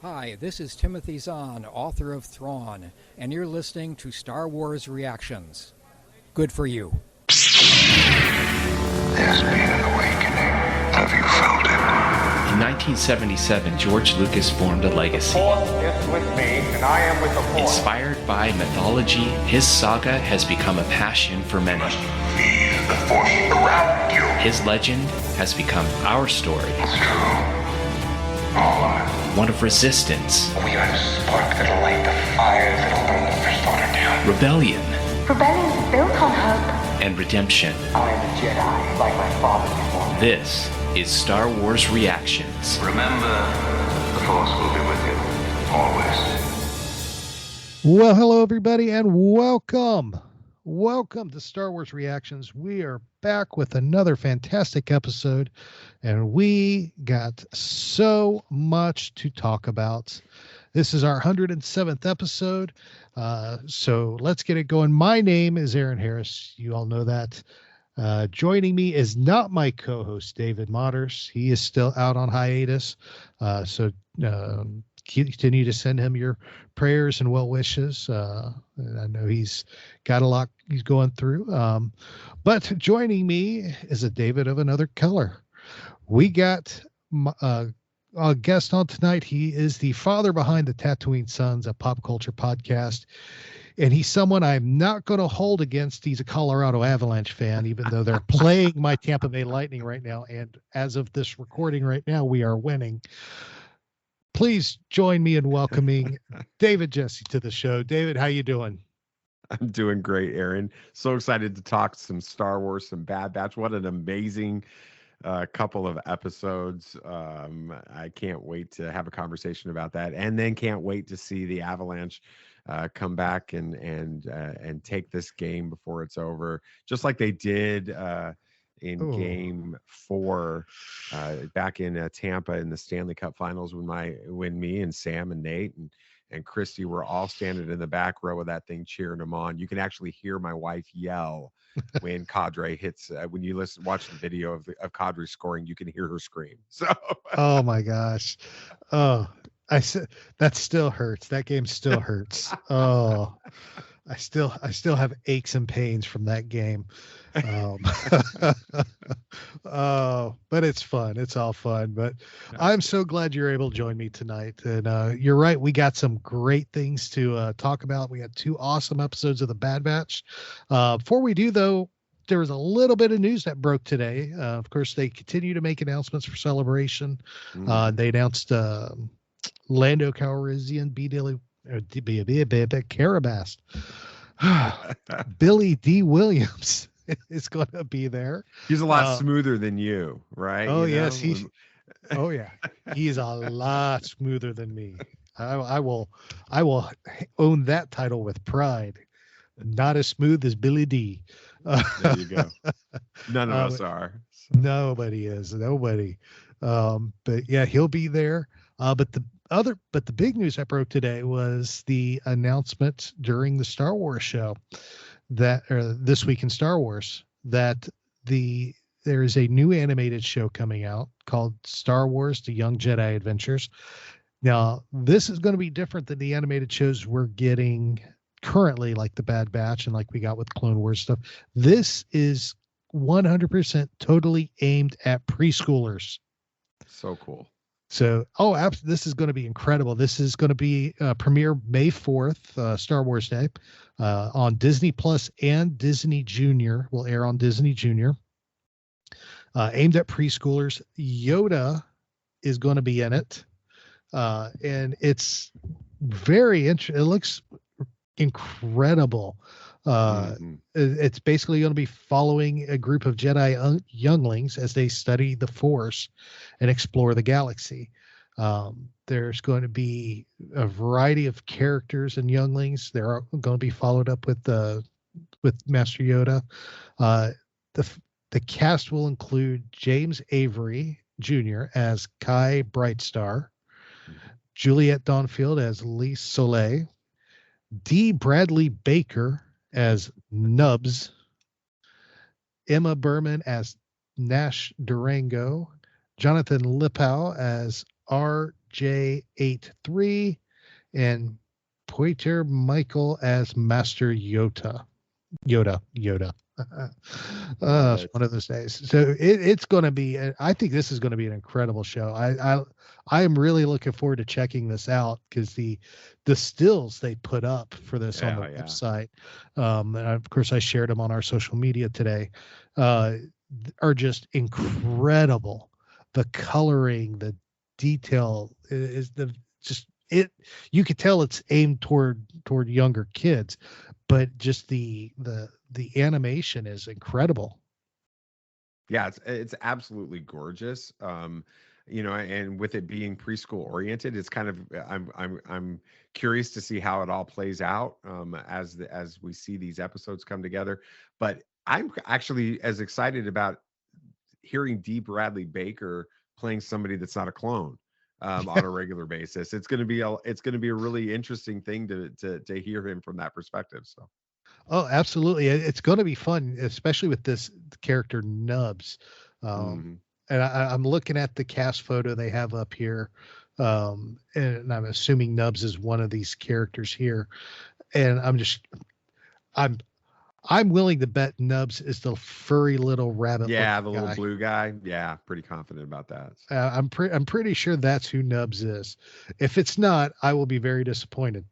Hi, this is Timothy Zahn, author of Thrawn, and you're listening to Star Wars Reactions. Good for you. There's been an awakening. Have you felt it? In 1977, George Lucas formed a legacy. The Force is with me, and I am with the Force. Inspired by mythology, his saga has become a passion for many. Feel the Force around you. His legend has become our story. It's true. All. One of resistance. We are the spark that'll light the fire that'll burn the First Order down. Rebellion. Rebellion is built on hope. And redemption. I am a Jedi, like my father before me. This is Star Wars Reactions. Remember, the Force will be with you, always. Well, hello, everybody, and welcome. Welcome to Star Wars Reactions. We are back with another fantastic episode, and we got so much to talk about. This is our 107th episode, so let's get it going. My name is Aaron Harris. You all know that. Joining me is not my co-host, David Motters. He is still out on hiatus, so continue to send him your prayers and well wishes. I know he's got a lot he's going through. But joining me is a David of another color. We got a guest on tonight. He is the father behind the Tatooine Sons, a pop culture podcast. And he's someone I'm not going to hold against. He's a Colorado Avalanche fan, even though they're playing my Tampa Bay Lightning right now. And as of this recording right now, we are winning. Please join me in welcoming David Jesse to the show. David, how you doing? I'm doing great, Aaron. So excited to talk some Star Wars, some Bad Batch. What an amazing couple of episodes. I can't wait to have a conversation about that, and then can't wait to see the Avalanche come back and take this game before it's over, just like they did in Game 4 back in Tampa in the Stanley Cup Finals when me and Sam and Nate and Christy were all standing in the back row of that thing cheering them on. You can actually hear my wife yell when Cadre hits. When you watch the video of Cadre scoring, you can hear her scream. So, oh my gosh, oh, I said that still hurts. That game still hurts. Oh, I still have aches and pains from that game. But it's fun. It's all fun. But I'm so glad you're able to join me tonight. And you're right. We got some great things to talk about. We had 2 awesome episodes of the Bad Batch. Before we do, though, there was a little bit of news that broke today. Of course, they continue to make announcements for Celebration. They announced Lando Calrissian, Carabast. Billy D. Williams is going to be there. He's a lot smoother than you, right? Oh, yes. Oh, yeah. He's a lot smoother than me. I will own that title with pride. Not as smooth as Billy D. There you go. None of us are. Nobody is. Nobody. But yeah, he'll be there. But the big news that broke today was the announcement during the Star Wars show this week in Star Wars that there is a new animated show coming out called Star Wars: The Young Jedi Adventures. Now, this is going to be different than the animated shows we're getting currently, like the Bad Batch and like we got with Clone Wars stuff. This is 100% totally aimed at preschoolers. So cool. So, this is going to be incredible. This is going to be premiere May 4th, Star Wars Day, on Disney Plus and Disney Junior. Will air on Disney Junior. Aimed at preschoolers. Yoda is going to be in it, and it's very interesting. It looks incredible. It's basically going to be following a group of Jedi younglings as they study the Force and explore the galaxy. There's going to be a variety of characters and younglings. They're going to be followed up with Master Yoda. The cast will include James Avery Jr. as Kai Brightstar, Juliette Donfield as Lee Soleil, D. Bradley Baker as Nubs, Emma Berman as Nash Durango, Jonathan Lipow as R. J83, and Peter Michael as Master Yoda. It's one of those days. So it's going to be, I think this is going to be an incredible show. I am really looking forward to checking this out, because the stills they put up for this on the website, and of course I shared them on our social media today, are just incredible. The coloring, the detail is you could tell it's aimed toward younger kids, but just the animation is incredible. Yeah, it's absolutely gorgeous. And with it being preschool oriented, it's kind of I'm curious to see how it all plays out as we see these episodes come together. But I'm actually as excited about hearing D. Bradley Baker playing somebody that's not a clone on a regular basis. It's going to be a really interesting thing to hear him from that perspective. So. Oh, absolutely. It's going to be fun, especially with this character Nubs. And I'm looking at the cast photo they have up here. And I'm assuming Nubs is one of these characters here. And I'm willing to bet Nubs is the furry little rabbit. Yeah, the little blue guy. Yeah, pretty confident about that. I'm pretty sure that's who Nubs is. If it's not, I will be very disappointed.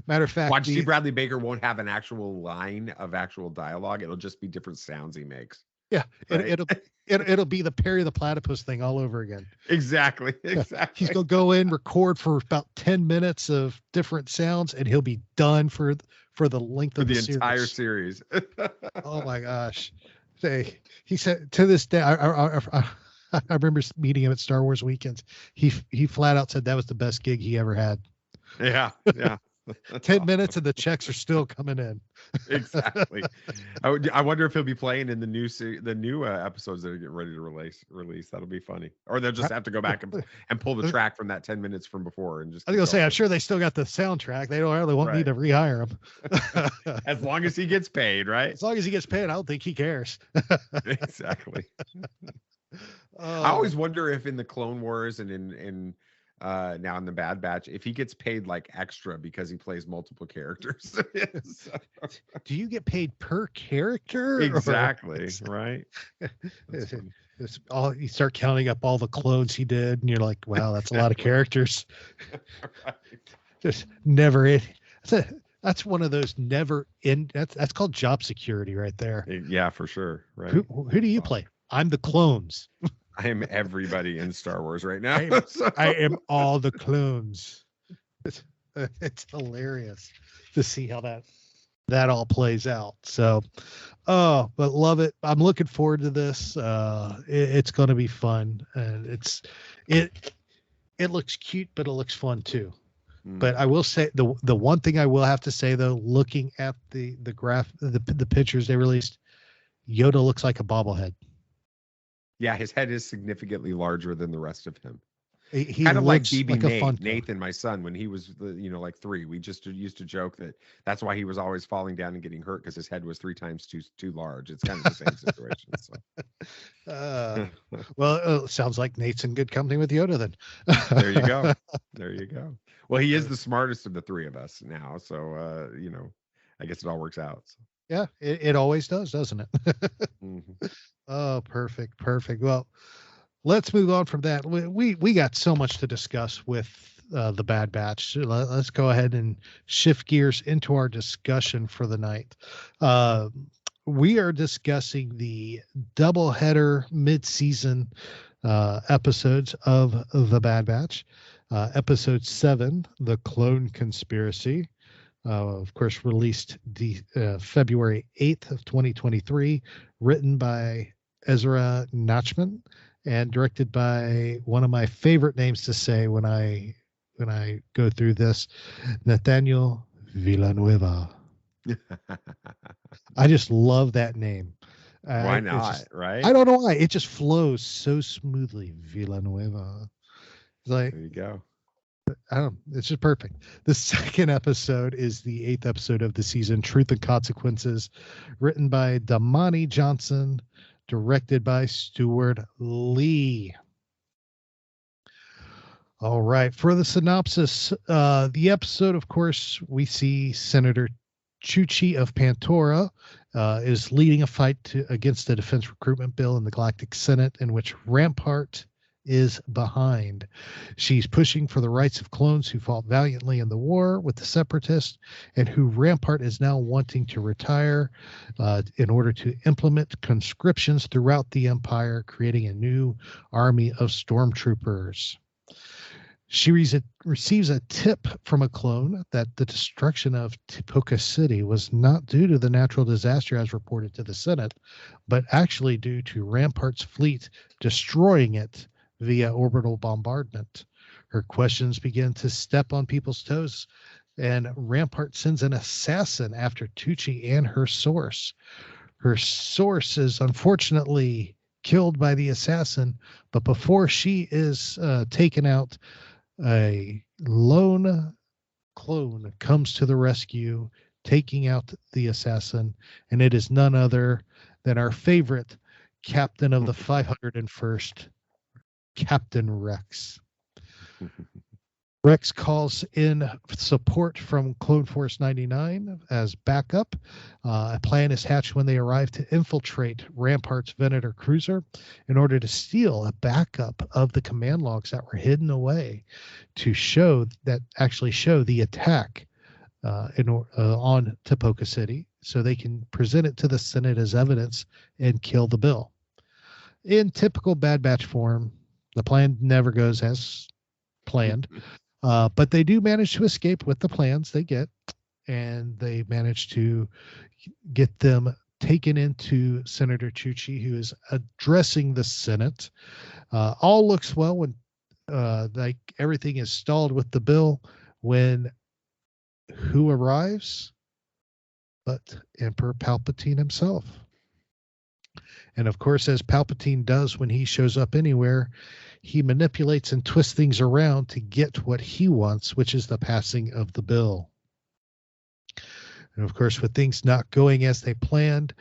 Matter of fact, watch, D. Bradley Baker won't have an actual line of actual dialogue. It'll just be different sounds he makes. Yeah, right? it'll be the Perry the Platypus thing all over again. Exactly. He's gonna go in, record for about 10 minutes of different sounds, and he'll be done for the length of the entire series. Oh my gosh! He said to this day, I remember meeting him at Star Wars Weekends. He flat out said that was the best gig he ever had. Yeah. 10 minutes and the checks are still coming in. Exactly. I wonder if he'll be playing in the new episodes that are getting ready to release. That'll be funny. Or they'll just have to go back and pull the track from that 10 minutes from before and just. I was gonna say, I'm sure they still got the soundtrack. They don't really want me to rehire him. As long as he gets paid, right? As long as he gets paid, I don't think he cares. Exactly. I always wonder if in the Clone Wars and in now in the Bad Batch, if he gets paid like extra because he plays multiple characters. Do you get paid per character? Exactly. Right. It's all, you start counting up all the clones he did, and you're like, wow, that's a lot of characters. Right. Just never it. That's one of those never end. That's called job security right there. Yeah, for sure. Right. Who do you play? I'm the clones. I am everybody in Star Wars right now. I am all the clones. It's hilarious to see how that all plays out. So, but love it. I'm looking forward to this. It's going to be fun, and it looks cute, but it looks fun too. But I will say the one thing I will have to say though, looking at the pictures they released, Yoda looks like a bobblehead. Yeah, his head is significantly larger than the rest of him. He kind of like BB like Nathan, my son, when he was like 3. We just used to joke that's why he was always falling down and getting hurt, because his head was 3 times too large. It's kind of the same situation. So. Well, sounds like Nate's in good company with Yoda then. There you go. There you go. Well, he is the smartest of the 3 of us now, so I guess it all works out. So. Yeah, it always does, doesn't it? Mm-hmm. Oh, perfect. Well, let's move on from that. We got so much to discuss with the Bad Batch. Let's go ahead and shift gears into our discussion for the night. We are discussing the doubleheader mid-season episodes of the Bad Batch. Episode 7, The Clone Conspiracy. Of course, released February 8th of 2023, written by Ezra Nachman and directed by one of my favorite names to say when I go through this, Nathaniel Villanueva. I just love that name. Why not? Right? I don't know why. It just flows so smoothly. Villanueva. It's like, there you go. It's just perfect. The second episode is the 8th episode of the season, Truth and Consequences, written by Damani Johnson, directed by Stuart Lee. All right. For the synopsis, the episode, of course, we see Senator Chuchi of Pantora is leading a fight against the defense recruitment bill in the Galactic Senate, in which Rampart is behind. She's pushing for the rights of clones who fought valiantly in the war with the Separatists, and who Rampart is now wanting to retire in order to implement conscriptions throughout the Empire, creating a new army of stormtroopers. She receives a tip from a clone that the destruction of Tipoca City was not due to the natural disaster as reported to the Senate, but actually due to Rampart's fleet destroying it via orbital bombardment. Her questions begin to step on people's toes, and Rampart sends an assassin after Tucci and her source. Her source is unfortunately killed by the assassin, but before she is taken out, a lone clone comes to the rescue, taking out the assassin, and it is none other than our favorite captain of the 501st, Captain Rex. Rex calls in support from Clone Force 99 as backup. A plan is hatched when they arrive to infiltrate Rampart's Venator cruiser in order to steal a backup of the command logs that were hidden away to show the attack on Tipoca City, so they can present it to the Senate as evidence and kill the bill. In typical Bad Batch form, the plan never goes as planned. But they do manage to escape with the plans they get, and they manage to get them taken into Senator Chuchi, who is addressing the Senate. All looks well when like everything is stalled with the bill, when who arrives but Emperor Palpatine himself. And of course, as Palpatine does when he shows up anywhere, he manipulates and twists things around to get what he wants, which is the passing of the bill. And of course, with things not going as they planned,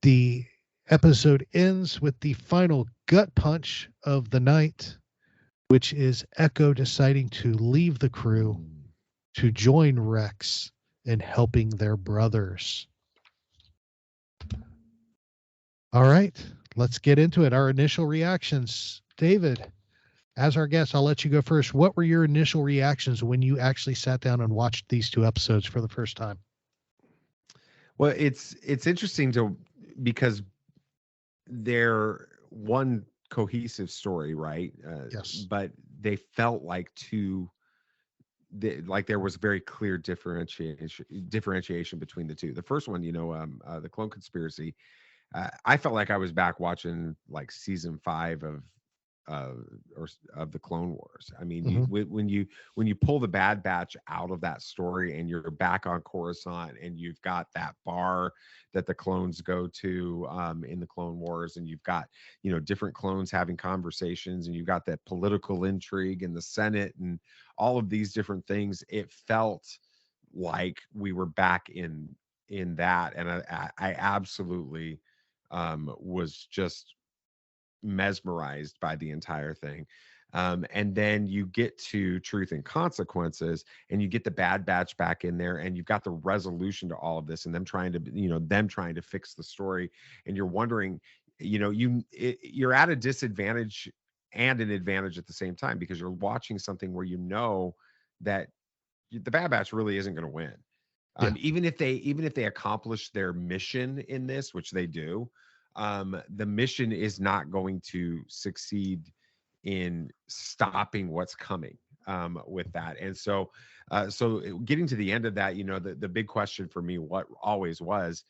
the episode ends with the final gut punch of the night, which is Echo deciding to leave the crew to join Rex in helping their brothers. All right, let's get into it. Our initial reactions. David, as our guest, I'll let you go first. What were your initial reactions when you actually sat down and watched these two episodes for the first time? Well, it's interesting because they're one cohesive story, right? Yes. But they felt like there was very clear differentiation between the two. The first one, the Clone Conspiracy, I felt like I was back watching like season 5 of the Clone Wars. I mean, when you pull the Bad Batch out of that story and you're back on Coruscant and you've got that bar that the clones go to in the Clone Wars, and you've got different clones having conversations, and you've got that political intrigue in the Senate and all of these different things, it felt like we were back in that, and I absolutely was just mesmerized by the entire thing. And then you get to Truth and Consequences, and you get the Bad Batch back in there, and you've got the resolution to all of this, and them trying to fix the story. And you're wondering, you're at a disadvantage and an advantage at the same time, because you're watching something where that the Bad Batch really isn't going to win. Yeah. Even if they accomplish their mission in this, which they do, the mission is not going to succeed in stopping what's coming with that. And so getting to the end of that, the big question for me, what always was,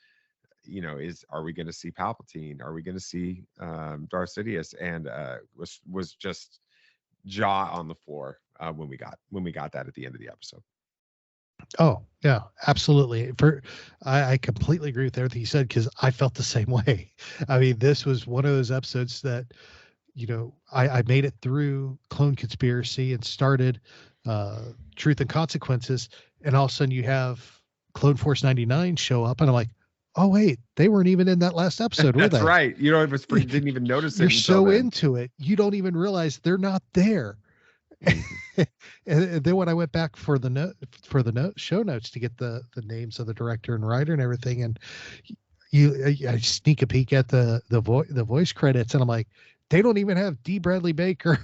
is, are we going to see Palpatine? Are we going to see Darth Sidious? And was just jaw on the floor when we got that at the end of the episode. Oh, yeah, absolutely. I completely agree with everything you said, because I felt the same way. I mean, this was one of those episodes that, I made it through Clone Conspiracy and started Truth and Consequences, and all of a sudden you have Clone Force 99 show up, and I'm like, oh, wait, they weren't even in that last episode, were they? That's right. Didn't even notice it. You're so into it, you don't even realize they're not there. And then when I went back for the show notes to get the names of the director and writer and everything, and I sneak a peek at the voice credits, and I'm like, they don't even have D. Bradley Baker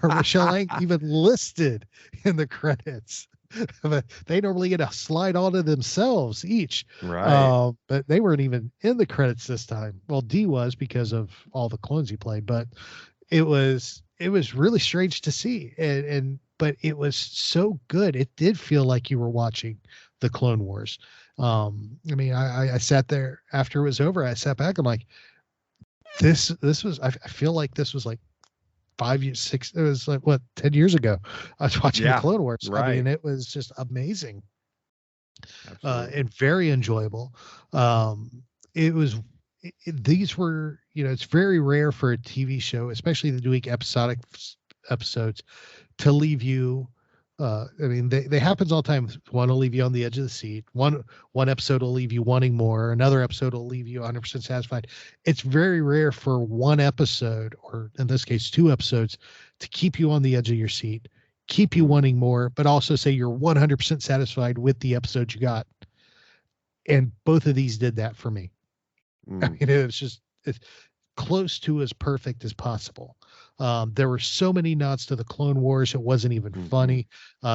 or Michelle Ang even listed in the credits. But they normally get a slide onto themselves each, right? But they weren't even in the credits this time. Well, D was because of all the clones he played, but it was really strange to see, but it was so good. It did feel like you were watching the Clone Wars. I mean, I sat there after it was over. I sat back. I'm like, this was. I feel like this was like 5 years, 6. It was like 10 years ago. I was watching the Clone Wars. Right. I mean, it was just amazing, and very enjoyable. These were, it's very rare for a TV show, especially the doing episodic episodes, to leave you. I mean, they happens all the time. One will leave you on the edge of the seat. One episode will leave you wanting more. Another episode will leave you 100% satisfied. It's very rare for one episode, or in this case, 2 episodes, to keep you on the edge of your seat, keep you wanting more, but also say you're 100% satisfied with the episode you got. And both of these did that for me. I mean, it's close to as perfect as possible. There were so many nods to the Clone Wars. It wasn't even funny.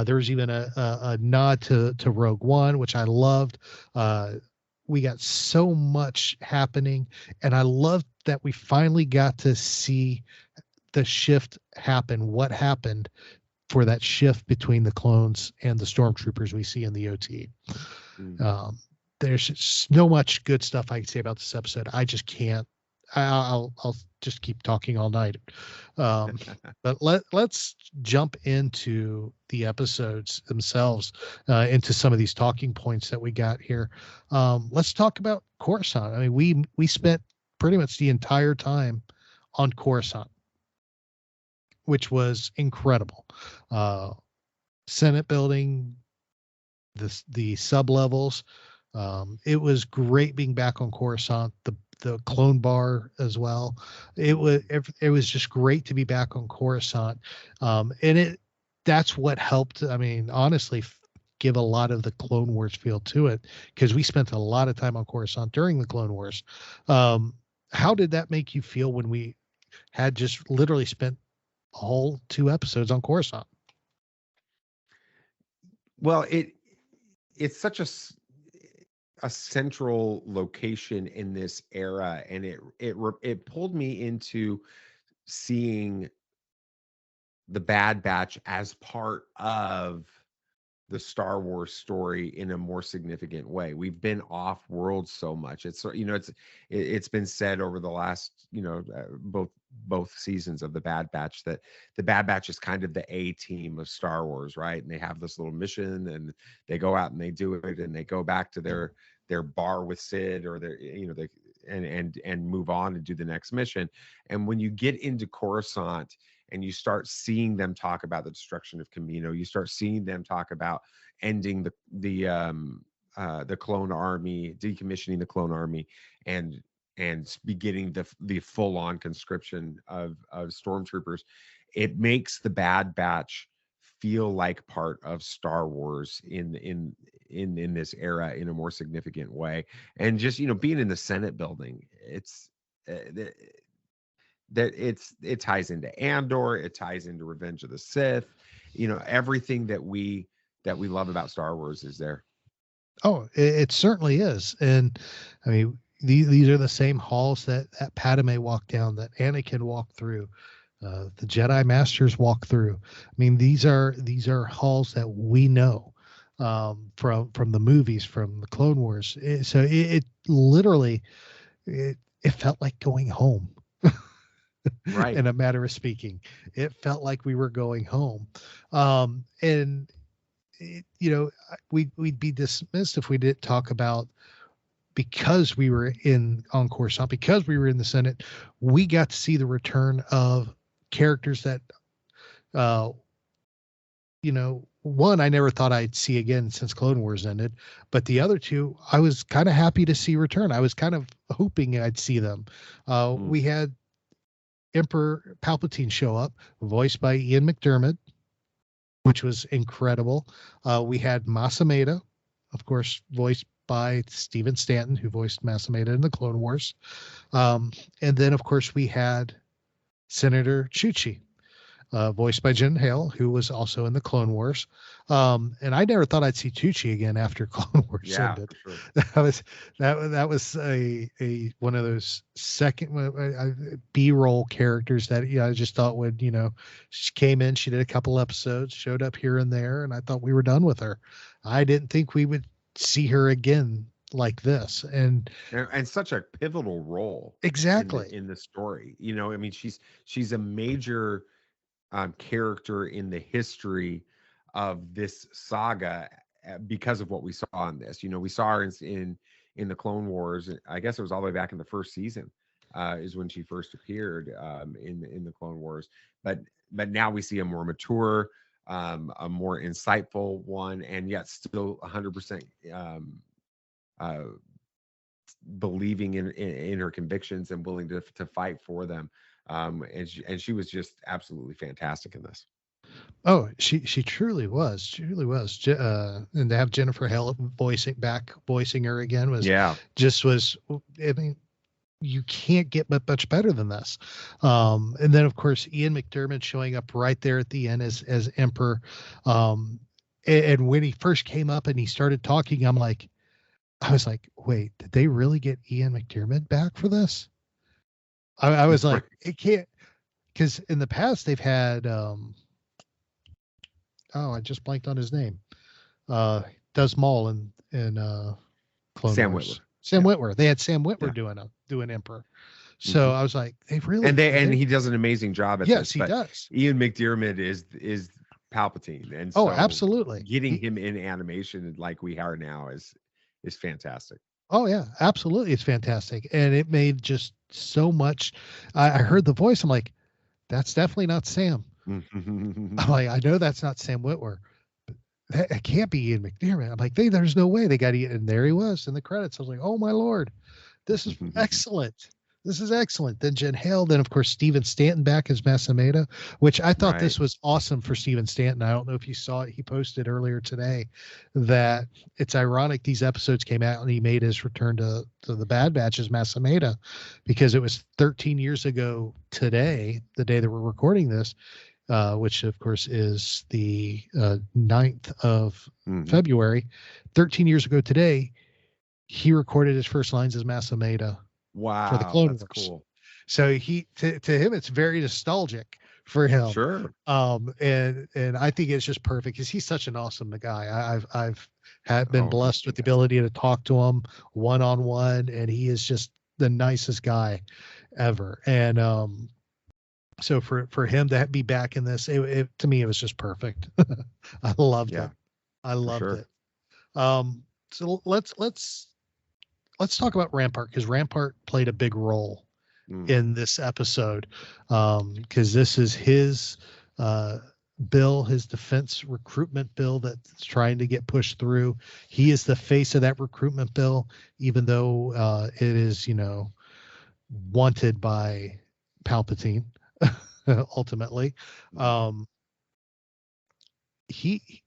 There was even a nod to Rogue One, which I loved. We got so much happening, and I loved that we finally got to see the shift happen. What happened for that shift between the clones and the stormtroopers we see in the OT. There's so much good stuff I can say about this episode. I just can't. I'll just keep talking all night. But let's jump into the episodes themselves, into some of these talking points that we got here. Let's talk about Coruscant. I mean, we spent pretty much the entire time on Coruscant, which was incredible. Senate building, the sub levels. It was great being back on Coruscant. The clone bar as well. It was just great to be back on Coruscant. And that's what helped. I mean, honestly, give a lot of the Clone Wars feel to it, because we spent a lot of time on Coruscant during the Clone Wars. How did that make you feel when we had just literally spent a whole 2 episodes on Coruscant? Well, it's such a central location in this era, and it pulled me into seeing the Bad Batch as part of the Star Wars story in a more significant way. We've been off world so much. It's been said over the last both seasons of the Bad Batch that the Bad Batch is kind of the A team of Star Wars, right? And they have this little mission, and they go out and they do it, and they go back to their bar with Sid, or and move on and do the next mission. And when you get into Coruscant and you start seeing them talk about the destruction of Kamino, you start seeing them talk about ending the clone army, decommissioning the clone army, and beginning the full-on conscription of stormtroopers. It makes the Bad Batch feel like part of Star Wars in this era in a more significant way. And just being in the Senate building, it ties into Andor, it ties into Revenge of the Sith. Everything that we love about Star Wars is there. Oh, it certainly is. And I mean, these are the same halls that Padme walked down, that Anakin walked through, the Jedi Masters walk through. I mean, these are halls that we know from the movies, from the Clone Wars. So it literally felt like going home. Right. In a matter of speaking, it felt like we were going home. And we'd be dismissed if we didn't talk about, because we were on Coruscant, because we were in the Senate, we got to see the return of characters that, one, I never thought I'd see again since Clone Wars ended, but the other 2, I was kind of happy to see return. I was kind of hoping I'd see them. We had Emperor Palpatine show up, voiced by Ian McDermott, which was incredible. We had Masameda, of course, voiced by Steven Stanton, who voiced Masameda in the Clone Wars. And then, of course, we had Senator Chuchi, voiced by Jen Hale, who was also in the Clone Wars. And I never thought I'd see Chuchi again after Clone Wars ended. Sure. That was a one of those second B-roll characters that I just thought would, she came in, she did a couple episodes, showed up here and there, and I thought we were done with her. I didn't think we would see her again like this, and such a pivotal role exactly in the story. I mean, she's a major character in the history of this saga because of what we saw in this. We saw her in the Clone Wars. I guess it was all the way back in the first season is when she first appeared in the Clone Wars. But now we see a more mature, a more insightful one, and yet still 100% believing in her convictions and willing to fight for them. And she was just absolutely fantastic in this. Oh, she truly was. And to have Jennifer Hale voicing her again was I mean, you can't get much better than this. And then of course Ian McDermott showing up right there at the end as Emperor. And when he first came up and he started talking, I was like, wait, did they really get Ian McDermott back for this? I was like, it can't, because in the past they've had I just blanked on his name. Does Maul in Clone Sam Wars. Witwer. Sam Witwer. They had Sam Witwer doing Emperor. So I was like, they've really and he does an amazing job at yes, this. he does. Ian McDermott is Palpatine, and so absolutely, getting him in animation like we are now is fantastic. Oh yeah, absolutely, it's fantastic, and it made just so much. I heard the voice. I'm like, that's definitely not Sam. I'm like, I know that's not Sam Witwer. But it can't be Ian McDermott. I'm like, there's no way they got Ian. And there he was in the credits. I was like, oh my Lord, this is excellent. This is excellent. Then Jen Hale, then of course Steven Stanton back as Masameda, which I thought this was awesome for Steven Stanton. I don't know if you saw it. He posted earlier today that it's ironic these episodes came out and he made his return to the Bad Batch as Masameda, because it was 13 years ago today, the day that we're recording this, which of course is the 9th of February. 13 years ago today, he recorded his first lines as Masameda. Wow, for the Clone that's Wars. cool. So to him, it's very nostalgic for him. Sure. And I think it's just perfect because he's such an awesome guy. I've been blessed with the ability to talk to him one-on-one, and he is just the nicest guy ever. And so for him to be back in this, it to me, it was just perfect. I loved it. I loved it. So let's talk about Rampart, because Rampart played a big role in this episode, because this is his bill, his defense recruitment bill that's trying to get pushed through. He is the face of that recruitment bill, even though it is, wanted by Palpatine ultimately. He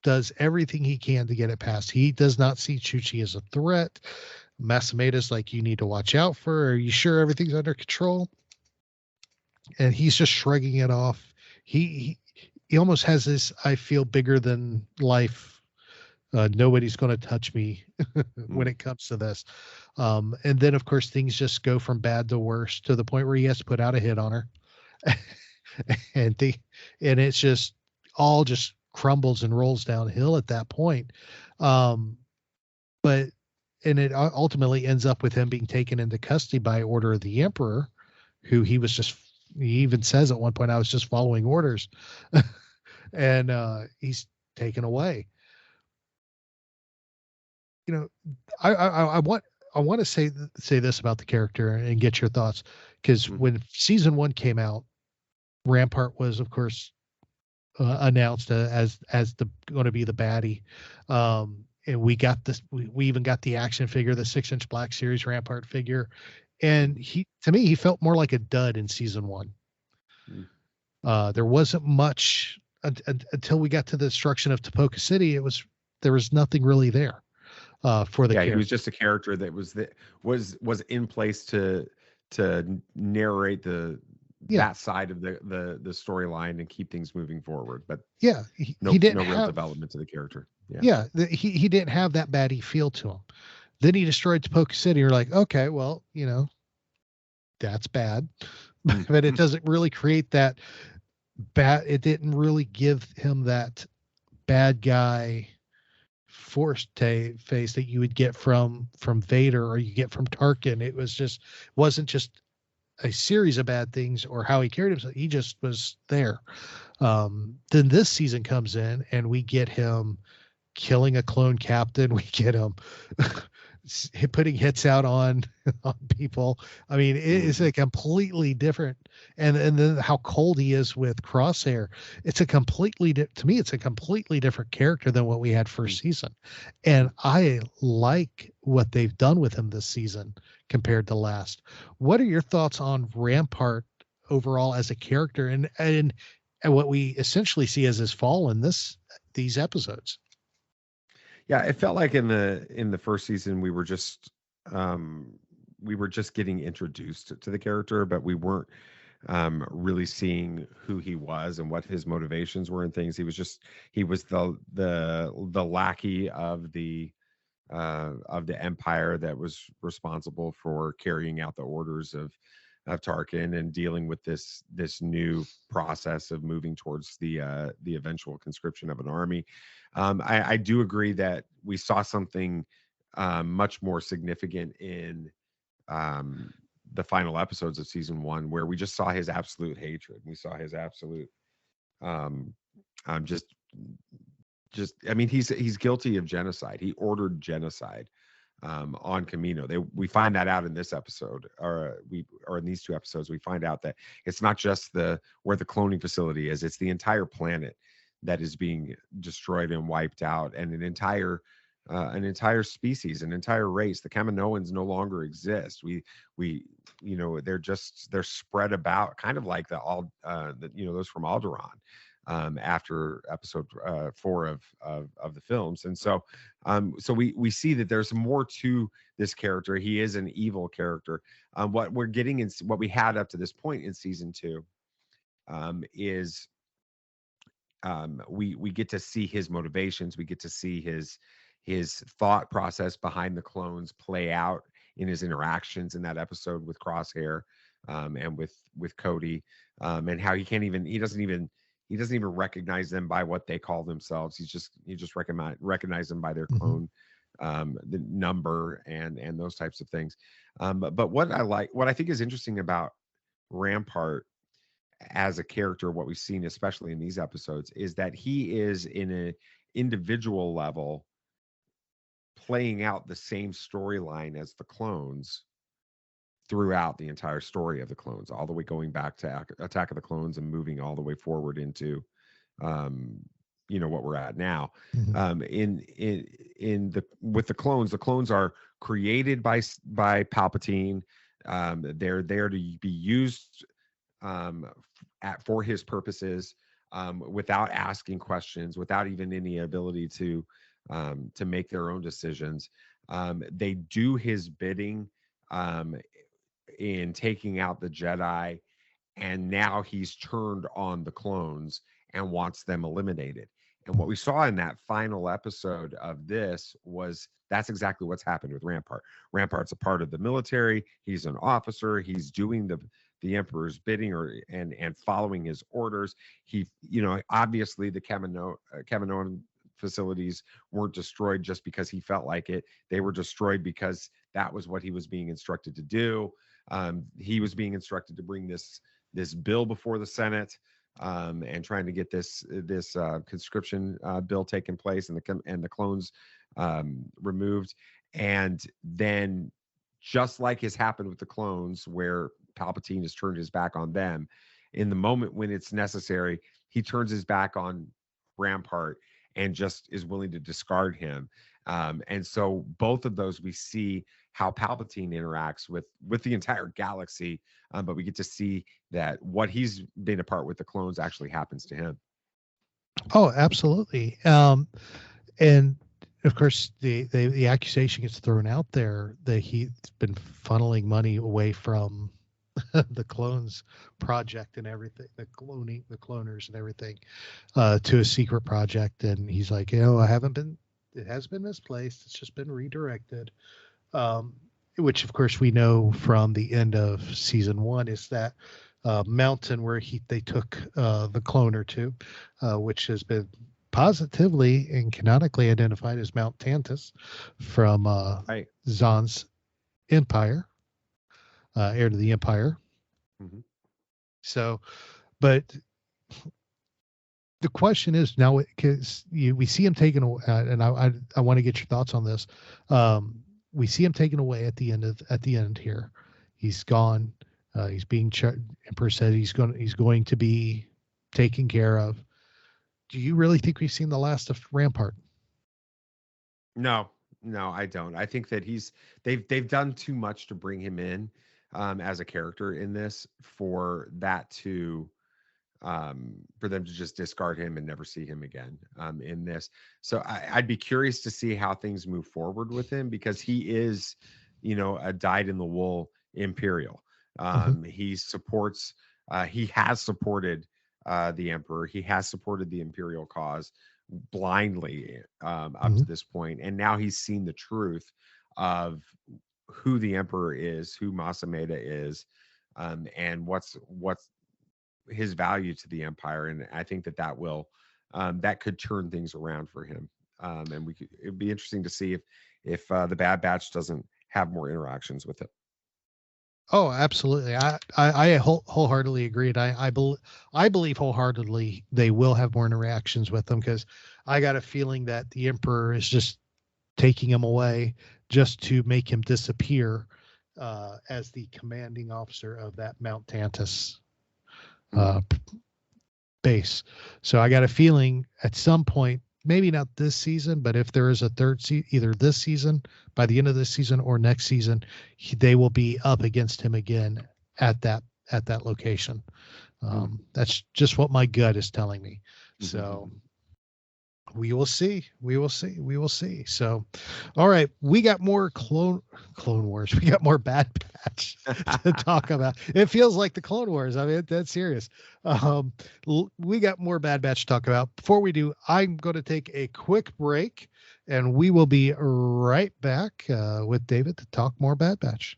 does everything he can to get it passed. He does not see Chuchi as a threat. Masameda's like, you need to watch out for her. Are you sure everything's under control? And he's just shrugging it off. He almost has this, I feel bigger than life. Nobody's going to touch me when it comes to this. And then of course things just go from bad to worse, to the point where he has to put out a hit on her. and it's just all just crumbles and rolls downhill at that point. But it ultimately ends up with him being taken into custody by order of the Emperor, who he even says at one point, I was just following orders. And he's taken away. I want to say this about the character and get your thoughts, because when season 1 came out, Rampart was of course announced as going to be the baddie, and we got this. We even got the action figure, the 6-inch Black Series Rampart figure, And to me, he felt more like a dud in season 1. There wasn't much until we got to the destruction of Tapoka City. There was nothing really there for the character. He was just a character that was in place to narrate that side of the storyline and keep things moving forward. But he didn't have real development to the character. He didn't have that baddie feel to him. Then he destroyed Tapoka City. You're like, okay, well, that's bad, but it doesn't really create that bad. It didn't really give him that bad guy force face that you would get from Vader or you get from Tarkin. It wasn't just a series of bad things or how he carried himself. He just was there. Then this season comes in and we get him killing a clone captain. We get him putting hits out on people. I mean, it is a completely different, and then how cold he is with Crosshair. It's to me, it's a completely different character than what we had first season. And I like what they've done with him this season compared to last. What are your thoughts on Rampart overall as a character and what we essentially see as his fall in these episodes? Yeah, it felt like in the first season we were just getting introduced to the character, but we weren't really seeing who he was and what his motivations were and things. He was the lackey of the Empire that was responsible for carrying out the orders of Tarkin and dealing with this new process of moving towards the eventual conscription of an army. I do agree that we saw something much more significant in the final episodes of season 1, where we just saw his absolute hatred. We saw his absolute I mean, he's guilty of genocide. He ordered genocide on Kamino. We find that out in this episode, or in these 2 episodes. We find out that it's not just where the cloning facility is; it's the entire planet that is being destroyed and wiped out, and an entire species, an entire race. The Kaminoans no longer exist. They're spread about, kind of like those from Alderaan. After episode 4 of the films. And so we see that there's more to this character. He is an evil character. What we're getting in what we had up to this point in season 2 is we get to see his motivations. We get to see his thought process behind the clones play out in his interactions in that episode with Crosshair and with Cody, and how he doesn't even recognize them by what they call themselves. He just recognize them by their clone the number and those types of things. But what I think is interesting about Rampart as a character, what we've seen, especially in these episodes, is that he is in an individual level playing out the same storyline as the clones throughout the entire story of the clones, all the way going back to Attack of the Clones and moving all the way forward into what we're at now. With the clones are created by Palpatine. They're there to be used for his purposes, without asking questions, without even any ability to make their own decisions. They do his bidding in taking out the Jedi, and now he's turned on the clones and wants them eliminated. And what we saw in that final episode of this was that's exactly what's happened with Rampart. Rampart's a part of the military. He's an officer. He's doing the Emperor's bidding and following his orders. He, obviously the Kaminoan facilities weren't destroyed just because he felt like it. They were destroyed because that was what he was being instructed to do. He was being instructed to bring this bill before the Senate, and trying to get this conscription bill taken place and the clones removed. And then, just like has happened with the clones, where Palpatine has turned his back on them, in the moment when it's necessary, he turns his back on Rampart and just is willing to discard him. And so both of those, we see how Palpatine interacts with the entire galaxy, but we get to see that what he's been a part with the clones actually happens to him. Oh, absolutely. And of course, the accusation gets thrown out there that he's been funneling money away from the clones project and everything, the cloners and everything, to a secret project. And he's like, it has been misplaced. It's just been redirected. Which of course we know from the end of season 1 is that mountain where they took the cloner to, which has been positively and canonically identified as Mount Tantus from Zahn's Empire, heir to the Empire. Mm-hmm. So, but the question is now, because we see him taken away, and I want to get your thoughts on this. We see him taken away at the end here. He's gone. He's being Emperor said he's going to be taken care of. Do you really think we've seen the last of Rampart? No, I don't. I think that they've done too much to bring him in as a character in this for that to for them to just discard him and never see him again in this. So I'd be curious to see how things move forward with him, because he is, a dyed-in-the-wool Imperial. He supports, he has supported the Emperor. He has supported the Imperial cause blindly up to this point. And now he's seen the truth of who the Emperor is, who Masameda is, and what's his value to the Empire. And I think that will that could turn things around for him. And it'd be interesting to see if the Bad Batch doesn't have more interactions with it. Oh, absolutely. I wholeheartedly agree. And I believe wholeheartedly they will have more interactions with them, because I got a feeling that the Emperor is just taking him away just to make him disappear as the commanding officer of that Mount Tantus base. So I got a feeling at some point, maybe not this season, but if there is a third either this season, by the end of this season, or next season, they will be up against him again at that location. That's just what my gut is telling me. So we will see. So, all right, we got more Clone Wars. We got more Bad Batch to talk about. It feels like the Clone Wars. I mean, that's serious. We got more Bad Batch to talk about. Before we do, I'm going to take a quick break, and we will be right back with David to talk more Bad Batch.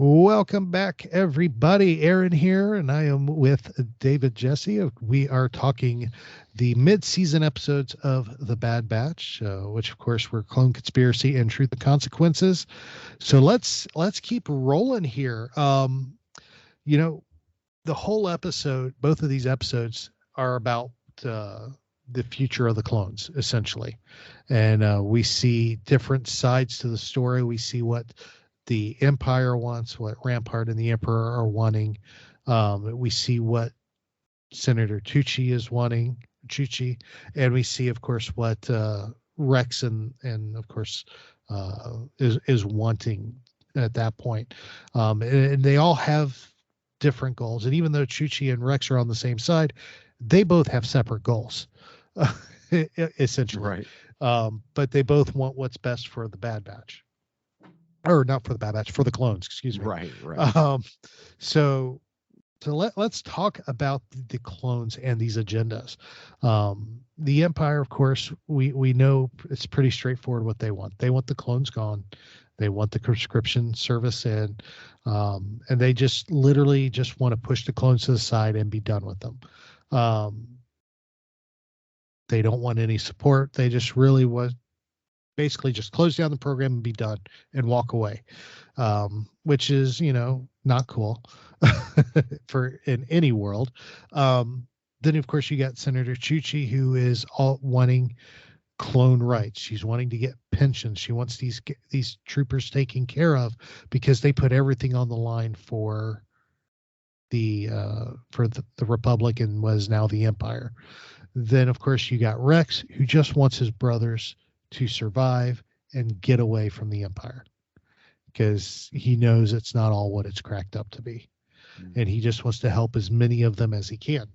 Welcome back, everybody. Aaron here, and I am with David Jesse. We are talking the mid-season episodes of The Bad Batch, which, of course, were Clone Conspiracy and Truth and Consequences. So let's keep rolling here. The whole episode, both of these episodes are about the future of the clones, essentially. And we see different sides to the story. We see what the Empire wants, what Rampart and the Emperor are wanting. We see what Senator Tucci is wanting, and we see, of course, what Rex and of course is wanting at that point. And they all have different goals. And even though Tucci and Rex are on the same side, they both have separate goals, essentially. Right. But they both want what's best for the Bad Batch. Or not for the Bad Batch, for the clones, excuse me. Right. So let's talk about the clones and these agendas. The Empire, of course, we know it's pretty straightforward what they want. They want the clones gone. They want the conscription service in, and they just literally just want to push the clones to the side and be done with them. They don't want any support. They just really want basically just close down the program and be done and walk away, which is, not cool for in any world. Then, of course, you got Senator Tucci, who is all wanting clone rights. She's wanting to get pensions. She wants these troopers taken care of because they put everything on the line for the Republic and was now the Empire. Then, of course, you got Rex, who just wants his brothers to survive and get away from the Empire because he knows it's not all what it's cracked up to be. And he just wants to help as many of them as he can.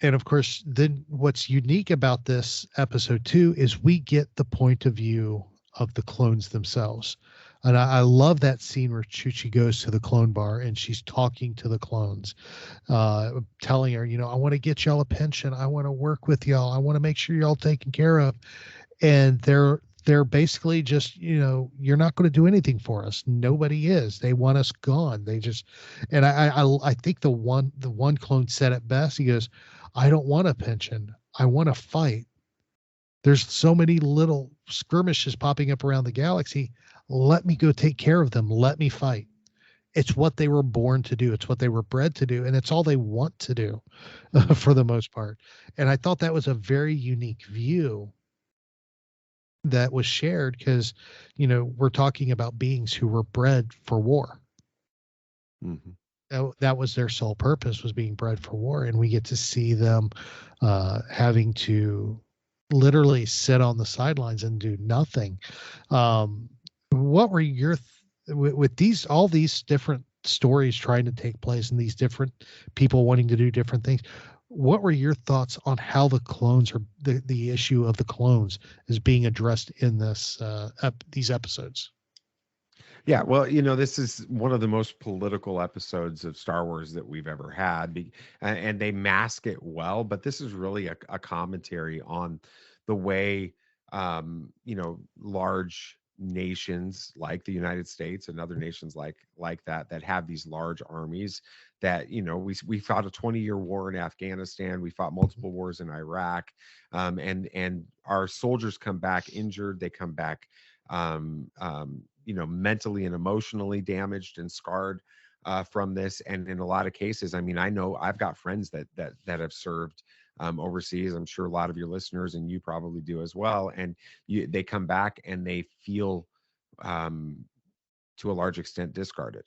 And of course, then what's unique about this episode 2 is we get the point of view of the clones themselves. And I love that scene where Chuchi goes to the clone bar and she's talking to the clones, telling her, I want to get y'all a pension. I want to work with y'all. I want to make sure y'all taken care of. And they're basically just, you're not going to do anything for us. Nobody is. They want us gone. They just, and I think the one clone said it best. He goes, I don't want a pension. I want to fight. There's so many little skirmishes popping up around the galaxy. Let me go take care of them. Let me fight. It's what they were born to do. It's what they were bred to do. And it's all they want to do for the most part. And I thought that was a very unique view that was shared because, we're talking about beings who were bred for war. Mm-hmm. That was their sole purpose, was being bred for war. And we get to see them having to literally sit on the sidelines and do nothing. What were your with all these different stories trying to take place and these different people wanting to do different things? What were your thoughts on how the clones or the issue of the clones is being addressed in these episodes? Yeah, well, this is one of the most political episodes of Star Wars that we've ever had, and they mask it well. But this is really a commentary on the way, large nations like the United States and other nations like that have these large armies that, we fought a 20-year war in Afghanistan. We fought multiple wars in Iraq, and our soldiers come back injured. They come back, mentally and emotionally damaged and scarred from this. And in a lot of cases, I know I've got friends that have served overseas. I'm sure a lot of your listeners and you probably do as well. And they come back and they feel, to a large extent, discarded.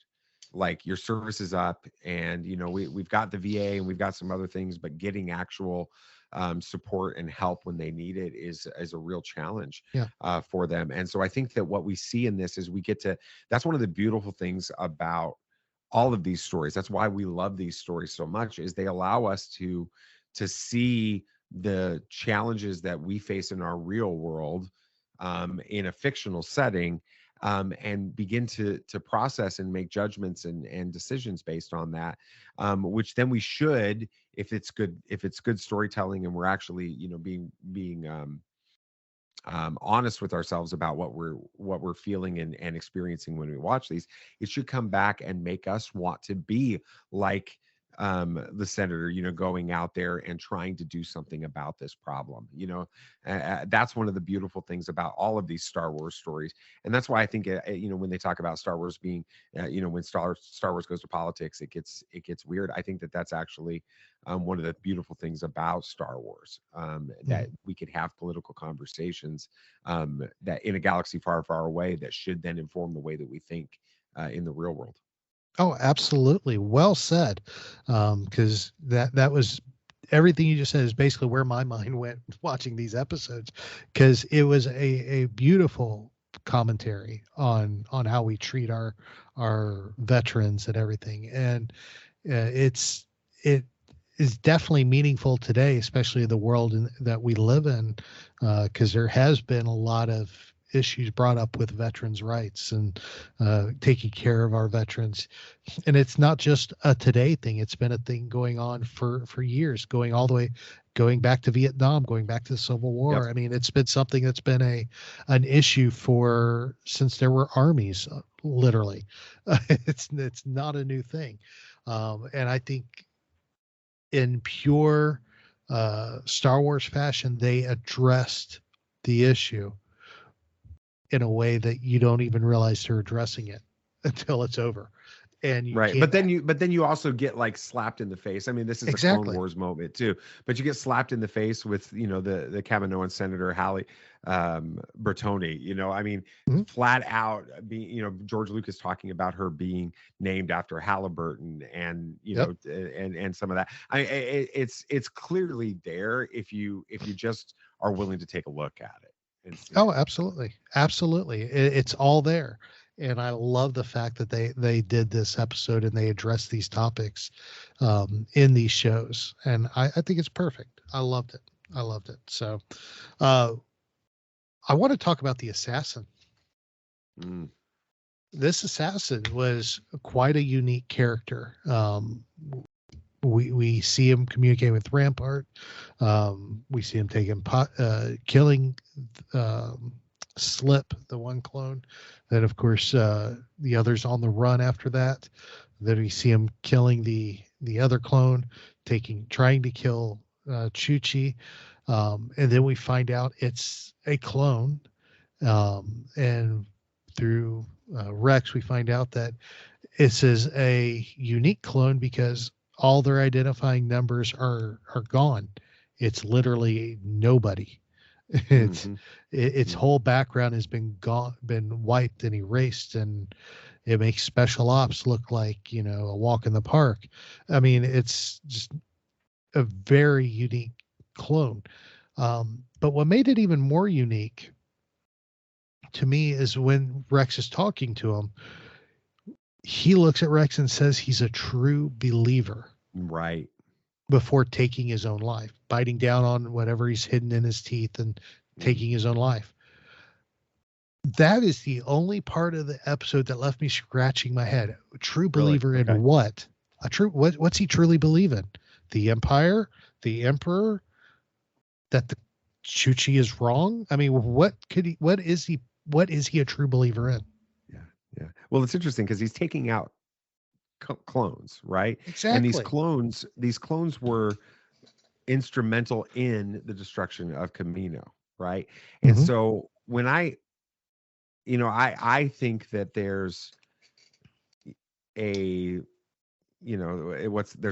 Like, your service is up, and we've got the VA and we've got some other things, but getting actual support and help when they need it is a real challenge for them. And so I think that what we see in this is that's one of the beautiful things about all of these stories. That's why we love these stories so much, is they allow us to see the challenges that we face in our real world in a fictional setting, and begin to process and make judgments and decisions based on that, which then we should, if it's good storytelling and we're actually being honest with ourselves about what we're feeling and experiencing when we watch these, it should come back and make us want to be like the senator, going out there and trying to do something about this problem. That's one of the beautiful things about all of these Star Wars stories. And that's why I think, when they talk about Star Wars being, when Star Wars goes to politics, it gets weird. I think that that's actually one of the beautiful things about Star Wars, that we could have political conversations that in a galaxy far, far away that should then inform the way that we think in the real world. Oh, absolutely. Well said. Because that was everything you just said is basically where my mind went watching these episodes, because it was a beautiful commentary on how we treat our veterans and everything. And it is definitely meaningful today, especially the world that we live in, because there has been a lot of issues brought up with veterans' rights and taking care of our veterans. And it's not just a today thing. It's been a thing going on for years, going back to Vietnam, going back to the Civil War. Yep. I mean, it's been something that's been an issue since there were armies, literally. It's not a new thing. And I think in pure Star Wars fashion, they addressed the issue in a way that you don't even realize they're addressing it until it's over. and you Right. can't. But then you also get like slapped in the face. I mean, this is a Clone Wars moment too, but you get slapped in the face with, the Kaminoan Senator Halle Bertoni, I mean, flat out being, George Lucas talking about her being named after Halliburton and, and some of that. It's clearly there if you just are willing to take a look at it. Oh, absolutely. Absolutely. It's all there. And I love the fact that they did this episode and they addressed these topics in these shows. And I think it's perfect. I loved it. So I want to talk about the assassin. This assassin was quite a unique character. We see him communicating with Rampart. We see him killing Slip, the one clone. Then, of course, the others on the run after that. Then we see him killing the other clone, trying to kill Chuchi. And then we find out it's a clone. And through Rex, we find out that this is a unique clone because all their identifying numbers are gone. It's literally nobody. Its whole background has been wiped and erased, and it makes special ops look like a walk in the park. I mean, it's just a very unique clone. But what made it even more unique to me is when Rex is talking to him, he looks at Rex and says he's a true believer. Right. Before taking his own life, biting down on whatever he's hidden in his teeth and taking his own life. That is the only part of the episode that left me scratching my head. A true believer in what? What's he truly believe in? The Empire? The Emperor? That the Chuchi is wrong? I mean, what is he a true believer in? Yeah. Well, it's interesting because he's taking out clones, right? Exactly. And these clones were instrumental in the destruction of Kamino, right? And so when I think that there's there's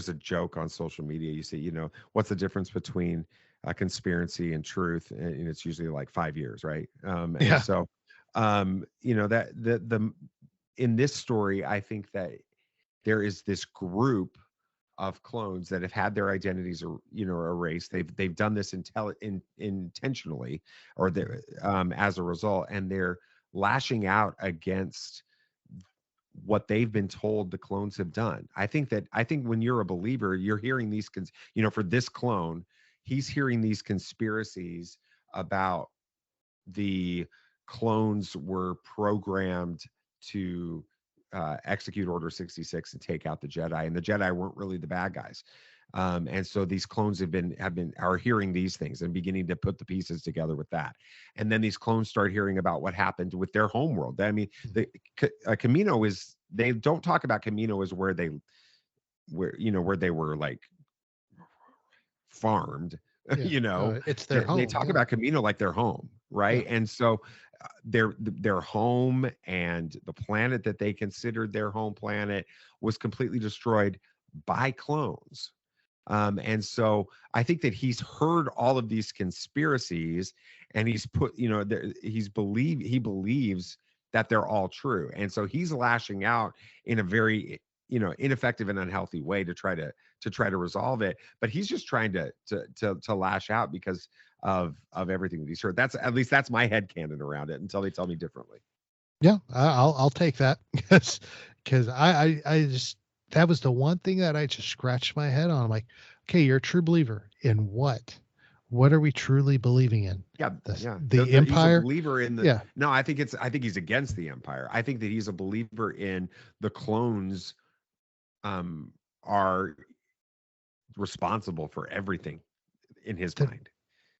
a joke on social media. You say, what's the difference between a conspiracy and truth? And it's usually like 5 years, right? And so, that the in this story, I think that there is this group of clones that have had their identities, erased. They've done this intentionally, or as a result, and they're lashing out against what they've been told the clones have done. I think when you're a believer, you're hearing these, for this clone, he's hearing these conspiracies about the clones were programmed to execute Order 66 and take out the Jedi, and the Jedi weren't really the bad guys. And so these clones are hearing these things and beginning to put the pieces together with that. And then these clones start hearing about what happened with their homeworld. I mean, Kamino they don't talk about Kamino as where they were like farmed. It's their home. They talk about Kamino like their home, right? Yeah. And so their home and the planet that they considered their home planet was completely destroyed by clones. And so I think that he's heard all of these conspiracies, and he's he believes that they're all true. And so he's lashing out in a very, ineffective and unhealthy way to try to resolve it. But he's just trying to lash out because of everything that he's heard. At least that's my headcanon around it until they tell me differently. Yeah, I'll take that because I just, that was the one thing that I just scratched my head on. I'm like, okay, you're a true believer in what? What are we truly believing in? Yeah, the Empire. He's a believer in the. Yeah. No, I think he's against the Empire. I think that he's a believer in the clones. Are responsible for everything in his mind.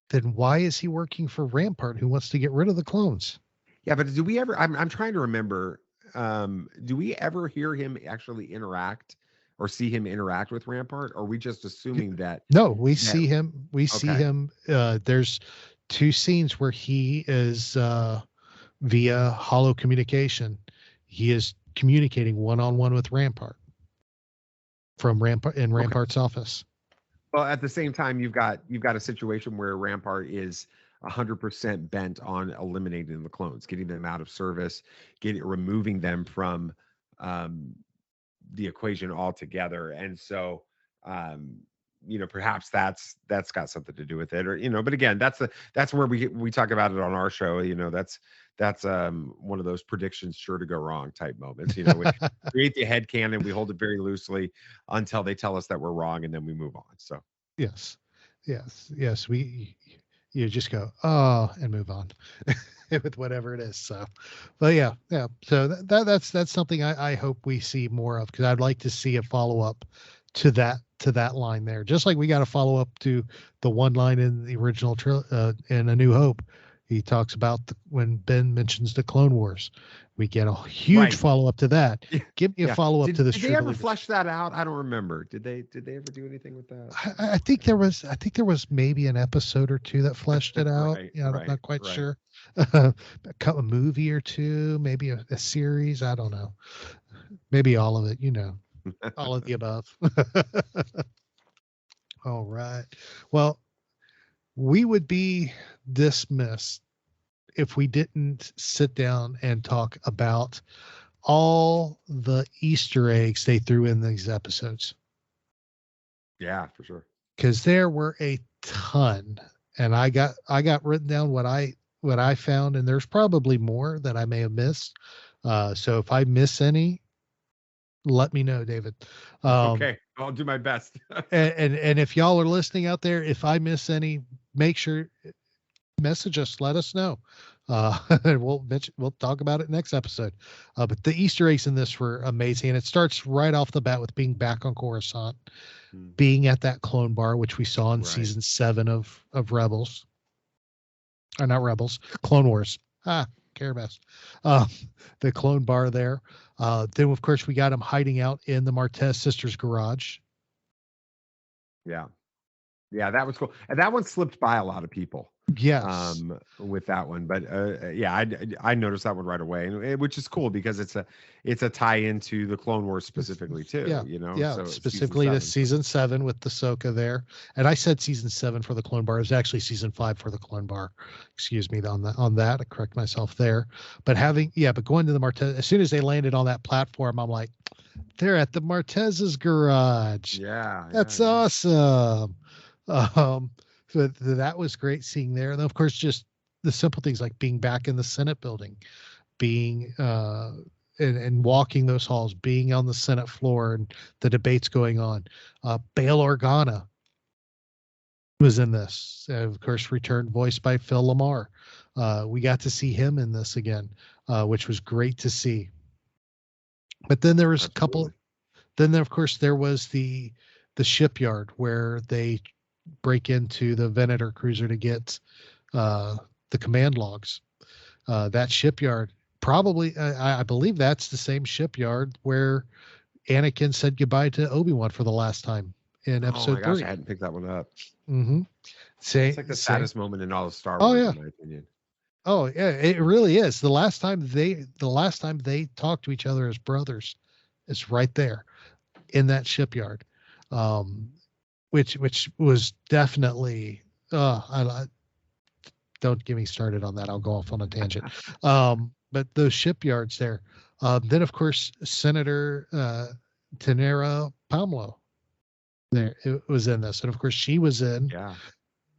Then why is he working for Rampart, who wants to get rid of the clones? Yeah, but do we ever? I'm trying to remember. Do we ever hear him actually interact or see him interact with Rampart? Or are we just assuming that? No, we see him. We see him. There's 2 scenes where he is via holo communication. He is communicating one-on-one with Rampart from Rampart's office. Well, at the same time, you've got a situation where Rampart is 100% bent on eliminating the clones, getting them out of service, removing them from the equation altogether. And so, perhaps that's got something to do with it, or but again, that's where we talk about it on our show. That's one of those predictions sure to go wrong type moments. We create the headcanon, we hold it very loosely until they tell us that we're wrong, and then we move on. So yes, you just go, oh, and move on with whatever it is. So, but yeah. So that's something I hope we see more of, because I'd like to see a follow up to that line there, just like we got a follow up to the one line in the original in A New Hope. He talks about when Ben mentions the Clone Wars. We get a huge follow up to that. Give me a follow up to this. Did they ever flesh that out? I don't remember. Did they ever do anything with that? I think there was maybe an episode or two that fleshed it out. I'm not quite sure. A movie or two, maybe a series. I don't know. Maybe all of it. All of the above. All right. Well, we would be dismissed if we didn't sit down and talk about all the Easter eggs they threw in these episodes. Yeah, for sure. Because there were a ton, and I got written down what I found, and there's probably more that I may have missed. So if I miss any, let me know, David. Okay, I'll do my best. and if y'all are listening out there, if I miss any, make sure message us, let us know. We'll talk about it next episode. But the Easter eggs in this were amazing, and it starts right off the bat with being back on Coruscant, being at that clone bar, which we saw in season 7 of Rebels, or not Rebels, Clone Wars. Care best. The clone bar there. Then of course we got him hiding out in the Martez sisters' garage. Yeah, that was cool. And that one slipped by a lot of people. Yes. With that one, but I noticed that one right away, which is cool because it's a tie into the Clone Wars specifically too. So specifically to season 7 with the Ahsoka there. And I said season 7 for the clone bar. It was actually season 5 for the clone bar. Excuse me on that. I correct myself there. But going to the Martez, as soon as they landed on that platform, I'm like, they're at the Martez's garage. Yeah, that's awesome. So that was great seeing there. And of course, just the simple things like being back in the Senate building, being and walking those halls, being on the Senate floor and the debates going on. Bail Organa was in this. Of course, returned voiced by Phil Lamar. We got to see him in this again, which was great to see. But then there was a couple. Then, of course, there was the shipyard where they break into the Venator cruiser to get the command logs. That shipyard, probably, I believe that's the same shipyard where Anakin said goodbye to Obi-Wan for the last time in episode 3. I hadn't picked that one up. Mm-hmm. It's like the saddest moment in all of Star Wars, in my opinion. Oh yeah, it really is. The last time they talked to each other as brothers is right there in that shipyard. Which was definitely don't get me started on that. I'll go off on a tangent. But those shipyards there. Then of course Senator Tenera Pamlo there it was in this, and of course she was in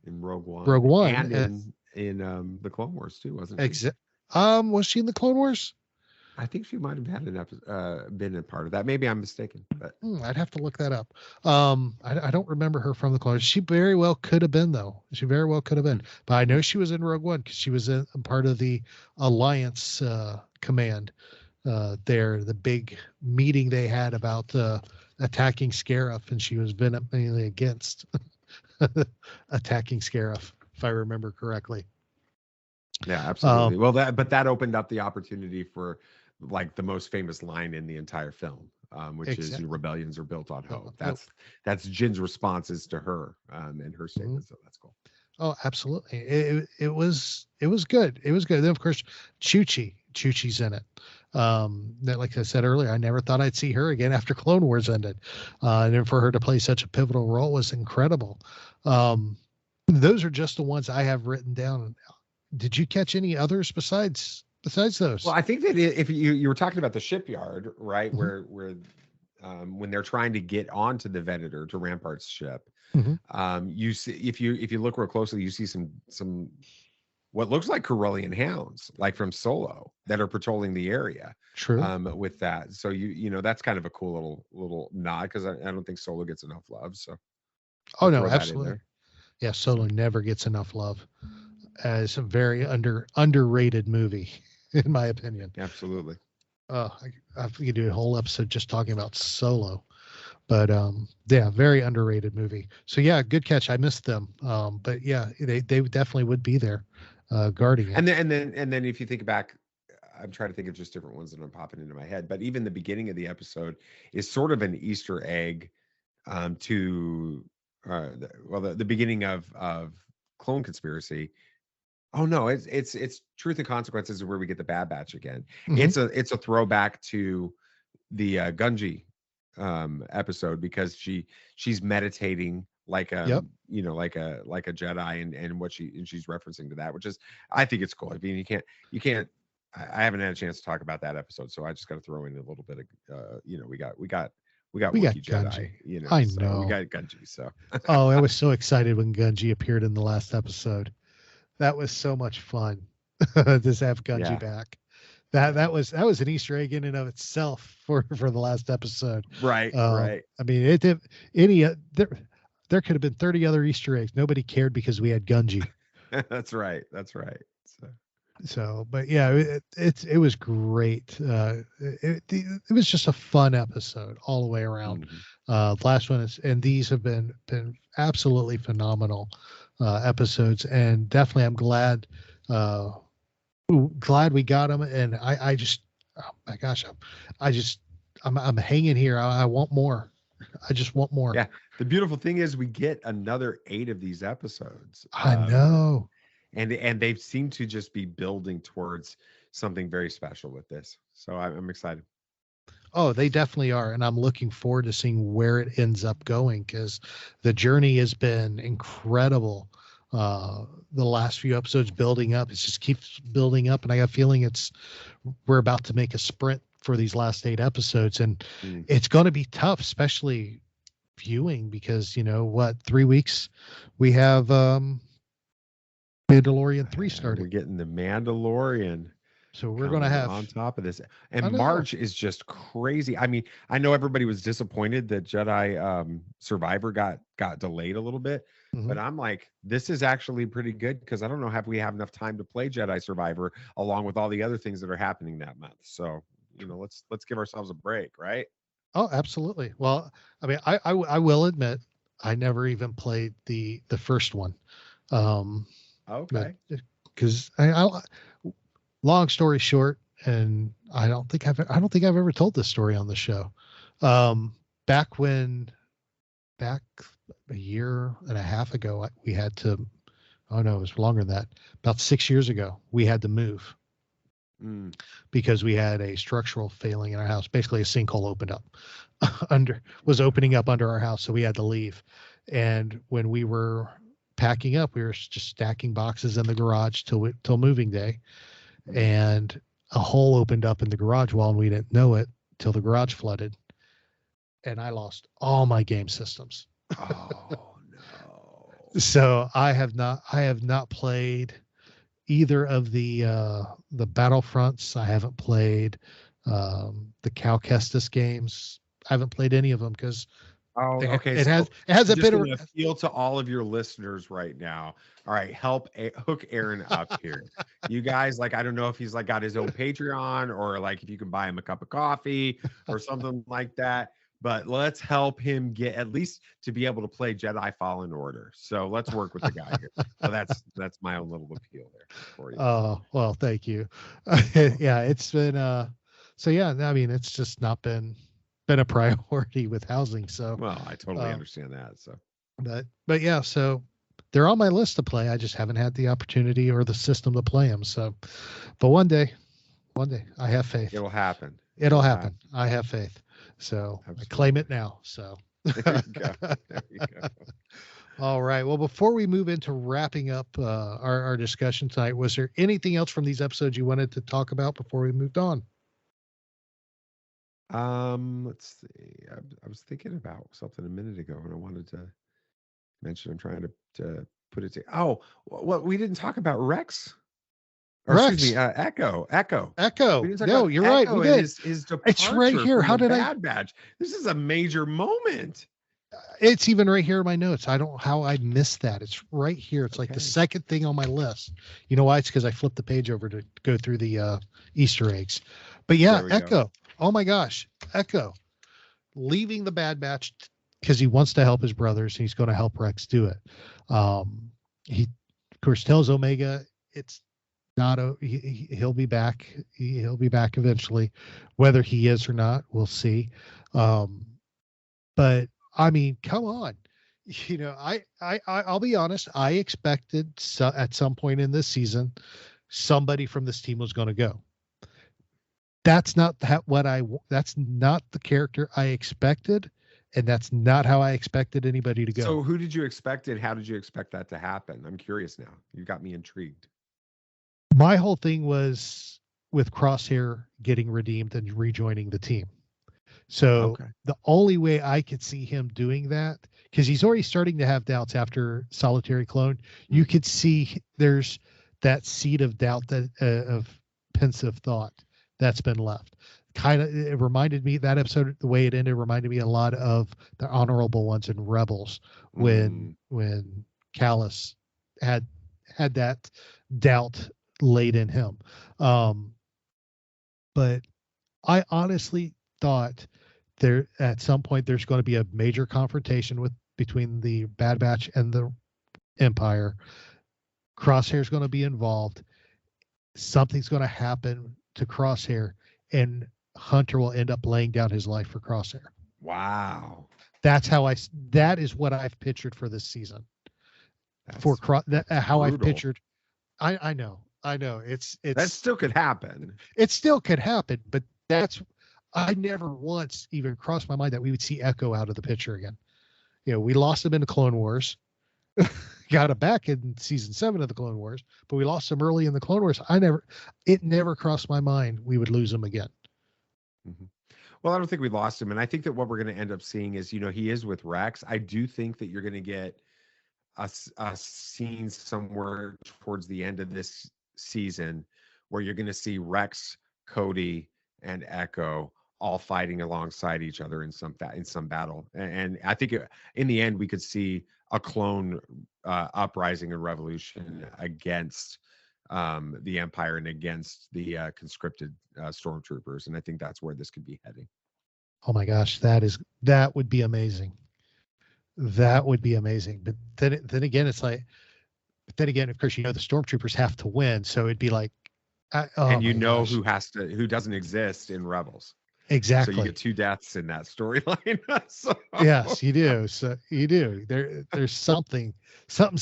Rogue One. And in the Clone Wars too, wasn't she? Was she in the Clone Wars? I think she might have had an episode, been a part of that. Maybe I'm mistaken, but I'd have to look that up. I don't remember her from the Clone Wars. She very well could have been, though. She very well could have been. But I know she was in Rogue One because she was in part of the Alliance command there, the big meeting they had about attacking Scarif, and she was vehemently against attacking Scarif, if I remember correctly. Yeah, absolutely. Well, that opened up the opportunity for like the most famous line in the entire film, which is "Rebellions are built on hope." That's Jin's responses to her and her statement. So that's cool. Oh, absolutely. It was good. It was good. Then of course, Chuchi's in it. That, like I said earlier, I never thought I'd see her again after Clone Wars ended. And then for her to play such a pivotal role was incredible. Those are just the ones I have written down. Did you catch any others besides those? Well, I think that if you were talking about the shipyard, right, where when they're trying to get onto the Venator, to Rampart's ship, you see, if you look real closely, you see some what looks like Corellian hounds, like from Solo, that are patrolling the area. True. With that, so you know that's kind of a cool little nod, because I don't think Solo gets enough love. So, oh no, absolutely. Yeah, Solo never gets enough love. It's a very underrated movie, in my opinion. Absolutely. I could do a whole episode just talking about Solo, but yeah, very underrated movie. So yeah, good catch. I missed them, but yeah, they definitely would be there, guarding it. And then if you think back, I'm trying to think of just different ones that are popping into my head. But even the beginning of the episode is sort of an Easter egg to the beginning of Clone Conspiracy. Oh no, it's Truth and Consequences is where we get the Bad Batch again. It's a throwback to the Gunji episode, because she's meditating like a like a Jedi, and what she's referencing to that, which is, I think it's cool. I mean, you can't I haven't had a chance to talk about that episode, so I just got to throw in a little bit of we got Wookiee Jedi, I so know we got Gunji. So oh, I was so excited when Gunji appeared in the last episode. That was so much fun to have Gunji back. That was an Easter egg in and of itself for the last episode. Right. I mean, there could have been 30 other Easter eggs. Nobody cared because we had Gunji. That's right. So, but yeah, it was great. It was just a fun episode all the way around. The last one and these have been absolutely phenomenal episodes, and definitely I'm glad we got them. And I just, oh my gosh, I'm hanging here. I want more. I just want more. Yeah. The beautiful thing is we get another 8 of these episodes. I know. And they seem to just be building towards something very special with this. So I'm excited. Oh, they definitely are. And I'm looking forward to seeing where it ends up going, because the journey has been incredible. The last few episodes building up, it just keeps building up. And I got a feeling we're about to make a sprint for these last 8 episodes. And it's going to be tough, especially viewing, because 3 weeks we have Mandalorian 3 started. We're getting the Mandalorian. So we're going to have on top of this. And March is just crazy. I mean, I know everybody was disappointed that Jedi Survivor got delayed a little bit, but I'm like, this is actually pretty good, because I don't know if we have enough time to play Jedi Survivor along with all the other things that are happening that month. So, let's give ourselves a break, right? Oh, absolutely. Well, I mean, I will admit I never even played the first one. Okay. Because long story short, and I don't think I've ever told this story on the show. Back a year and a half ago, we had to. Oh no, it was longer than that. About 6 years ago, we had to move because we had a structural failing in our house. Basically, a sinkhole opened up was opening up under our house, so we had to leave. And when we were packing up, we were just stacking boxes in the garage till moving day, and a hole opened up in the garage wall, and we didn't know it till the garage flooded, and I lost all my game systems. Oh no. So I have not played either of the Battlefronts. I haven't played the Cal Kestis games. I haven't played any of them because okay. It has a bit of appeal to all of your listeners right now. All right, help hook Aaron up here. You guys, I don't know if he's got his own Patreon, or if you can buy him a cup of coffee or something like that. But let's help him get at least to be able to play Jedi Fallen Order. So let's work with the guy here. So that's my own little appeal there for you. Oh, well, thank you. Yeah, it's been so yeah, I mean, it's just not been a priority with housing. So well, I totally understand that. So but yeah, so they're on my list to play. I just haven't had the opportunity or the system to play them. So but one day One day. I have faith. It'll happen. It'll happen. I have faith. So Absolutely. I claim it now. So There you go. There you go. All right. Well, before we move into wrapping up our discussion tonight, was there anything else from these episodes you wanted to talk about before we moved on? Let's see. I was thinking about something a minute ago, and I wanted to mention. I'm trying to put it to. Oh, well, we didn't talk about Rex. Or Rex. Excuse me, Echo. We didn't talk about you're right. We did. His departure It's right here. How did Bad Batch? This is a major moment. It's even right here in my notes. I don't know how I missed that. It's right here. It's like the second thing on my list. You know why? It's because I flipped the page over to go through the Easter eggs. But yeah, Echo. Go. Oh my gosh, Echo leaving the Bad Batch because he wants to help his brothers and he's going to help Rex do it. He of course tells Omega it's not he'll be back. He'll be back eventually, whether he is or not, we'll see. But I mean, come on. You know, I'll be honest. I expected at some point in this season, somebody from this team was going to go. That's not that's not the character I expected. And that's not how I expected anybody to go. So who did you expect it? How did you expect that to happen? I'm curious now. You got me intrigued. My whole thing was with Crosshair getting redeemed and rejoining the team. So the only way I could see him doing that, because he's already starting to have doubts after Solitary Clone, you could see there's that seed of doubt, that of pensive thought that's been left. It reminded me, that episode, the way it ended, reminded me a lot of the Honorable Ones in Rebels when Callus had that doubt laid in him. But I honestly thought there at some point there's going to be a major confrontation between the Bad Batch and the Empire. Crosshair is going to be involved. Something's going to happen to Crosshair, and Hunter will end up laying down his life for Crosshair. Wow. That is what I've pictured for this season. How I've pictured. I know. It's that still could happen. It still could happen, but I never once even crossed my mind that we would see Echo out of the picture again. You know, we lost him in the Clone Wars, got him back in season 7 of the Clone Wars, but we lost him early in the Clone Wars. It never crossed my mind we would lose him again. Mm-hmm. Well, I don't think we lost him. And I think that what we're going to end up seeing is, you know, he is with Rex. I do think that you're going to get a scene somewhere towards the end of this season where you're going to see Rex, Cody, and Echo all fighting alongside each other in some battle. And I think in the end, we could see a clone uprising and revolution against the Empire and against the conscripted stormtroopers. And I think that's where this could be heading. Oh my gosh, that would be amazing. That would be amazing. But then again, it's like, of course, you know, the stormtroopers have to win. So it'd be like, and you know who doesn't exist in Rebels. Exactly. So you get 2 deaths in that storyline. So. Yes, you do. So you do. There's something's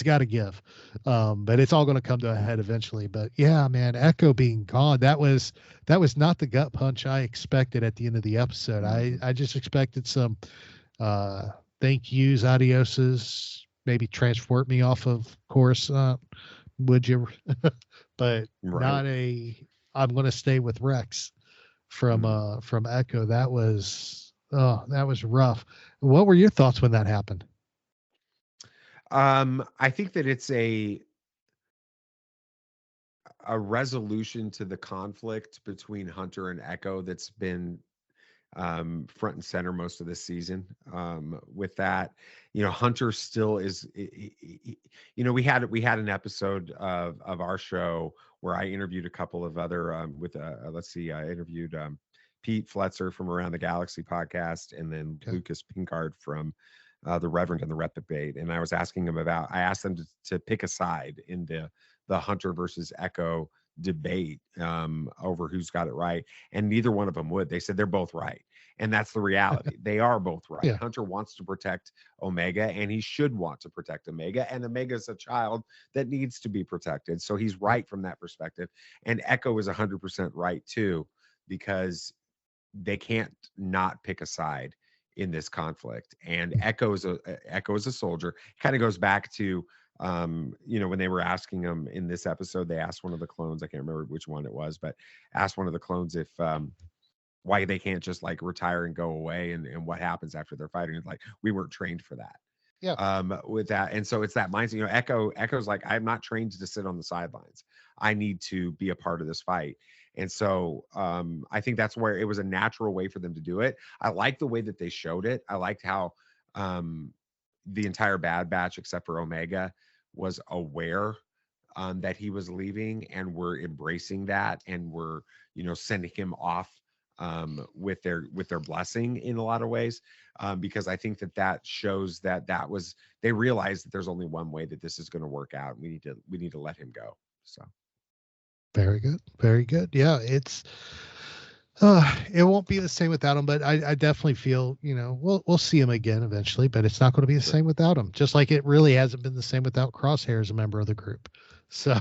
got to give. But it's all going to come to a head eventually. But yeah, man, Echo being gone, that was not the gut punch I expected at the end of the episode. I just expected some thank yous, adioses, maybe transport me off of course. Would you? But not I'm going to stay with Rex from Echo. That was rough. What were your thoughts when that happened? I think that it's a resolution to the conflict between Hunter and Echo that's been front and center most of this season. With that, you know, Hunter still is, you know, we had an episode of our show where I interviewed a couple of other I interviewed Pete Fletzer from Around the Galaxy podcast, and then Lucas Pinkard from the Reverend and the Reprobate. And I was asking him I asked them to pick a side in the Hunter versus Echo debate over who's got it right, and neither one of them would. They said they're both right. And that's the reality. They are both right. Yeah. Hunter wants to protect Omega, and he should want to protect Omega. And Omega is a child that needs to be protected. So he's right from that perspective. And Echo is 100% right too, because they can't not pick a side in this conflict. And Echo is a soldier. Kind of goes back to when they were asking him in this episode, they asked one of the clones, I can't remember which one it was, but asked one of the clones if why they can't just like retire and go away, and what happens after they're fighting. It's like, we weren't trained for that. Yeah. With that. And so it's that mindset, Echo's like, I'm not trained to sit on the sidelines. I need to be a part of this fight. And so I think that's where it was a natural way for them to do it. I like the way that they showed it. I liked how the entire Bad Batch, except for Omega, was aware that he was leaving, and we're embracing that, and we're sending him off with their blessing in a lot of ways, because I think that shows that they realized that there's only one way that this is going to work out. We need to let him go. So very good, very good. Yeah, it's it won't be the same without him, but I definitely feel we'll see him again eventually, but it's not going to be the same without him, just like it really hasn't been the same without Crosshair as a member of the group. So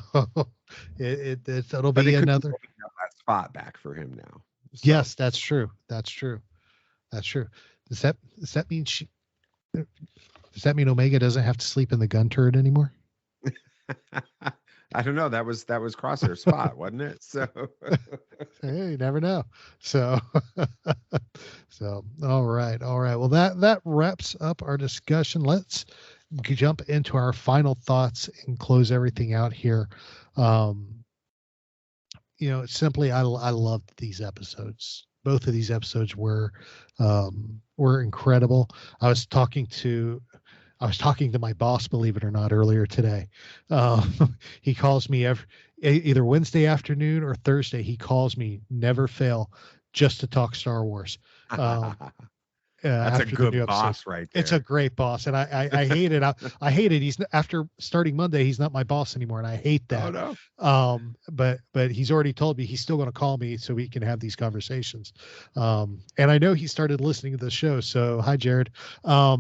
it'll be another that spot back for him now. So. Yes, that's true. Does that mean Omega doesn't have to sleep in the gun turret anymore? I don't know. That was Crosshair's spot, wasn't it? So hey, you never know. So all right. Well, that wraps up our discussion. Let's jump into our final thoughts and close everything out here. Simply, I loved these episodes. Both of these episodes were incredible. I was talking to my boss, believe it or not, earlier today. He calls me either Wednesday afternoon or Thursday. He calls me, never fail, just to talk Star Wars. That's a good boss right there. It's a great boss, and I hate it. I hate it. He's after starting Monday, he's not my boss anymore, and I hate that. Oh, no. But he's already told me he's still going to call me so we can have these conversations. And I know he started listening to the show. So hi, Jared. But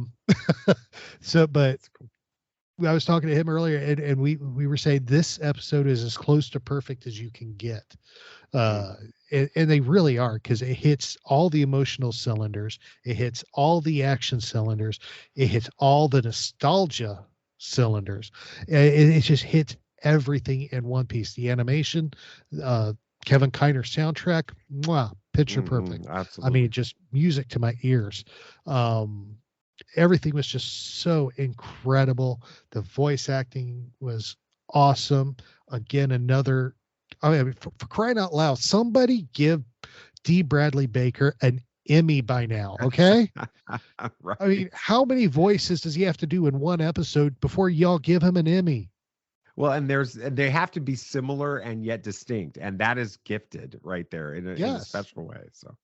I was talking to him earlier, and we were saying this episode is as close to perfect as you can get. And they really are, because it hits all the emotional cylinders. It hits all the action cylinders. It hits all the nostalgia cylinders. It just hits everything in one piece. The animation, Kevin Kiner's soundtrack, picture perfect. Absolutely. I mean, just music to my ears. Everything was just so incredible. The voice acting was awesome. Again, for crying out loud, somebody give D. Bradley Baker an Emmy by now, okay? Right. I mean, how many voices does he have to do in one episode before y'all give him an Emmy? Well, and they have to be similar and yet distinct, and that is gifted right there in a special way. So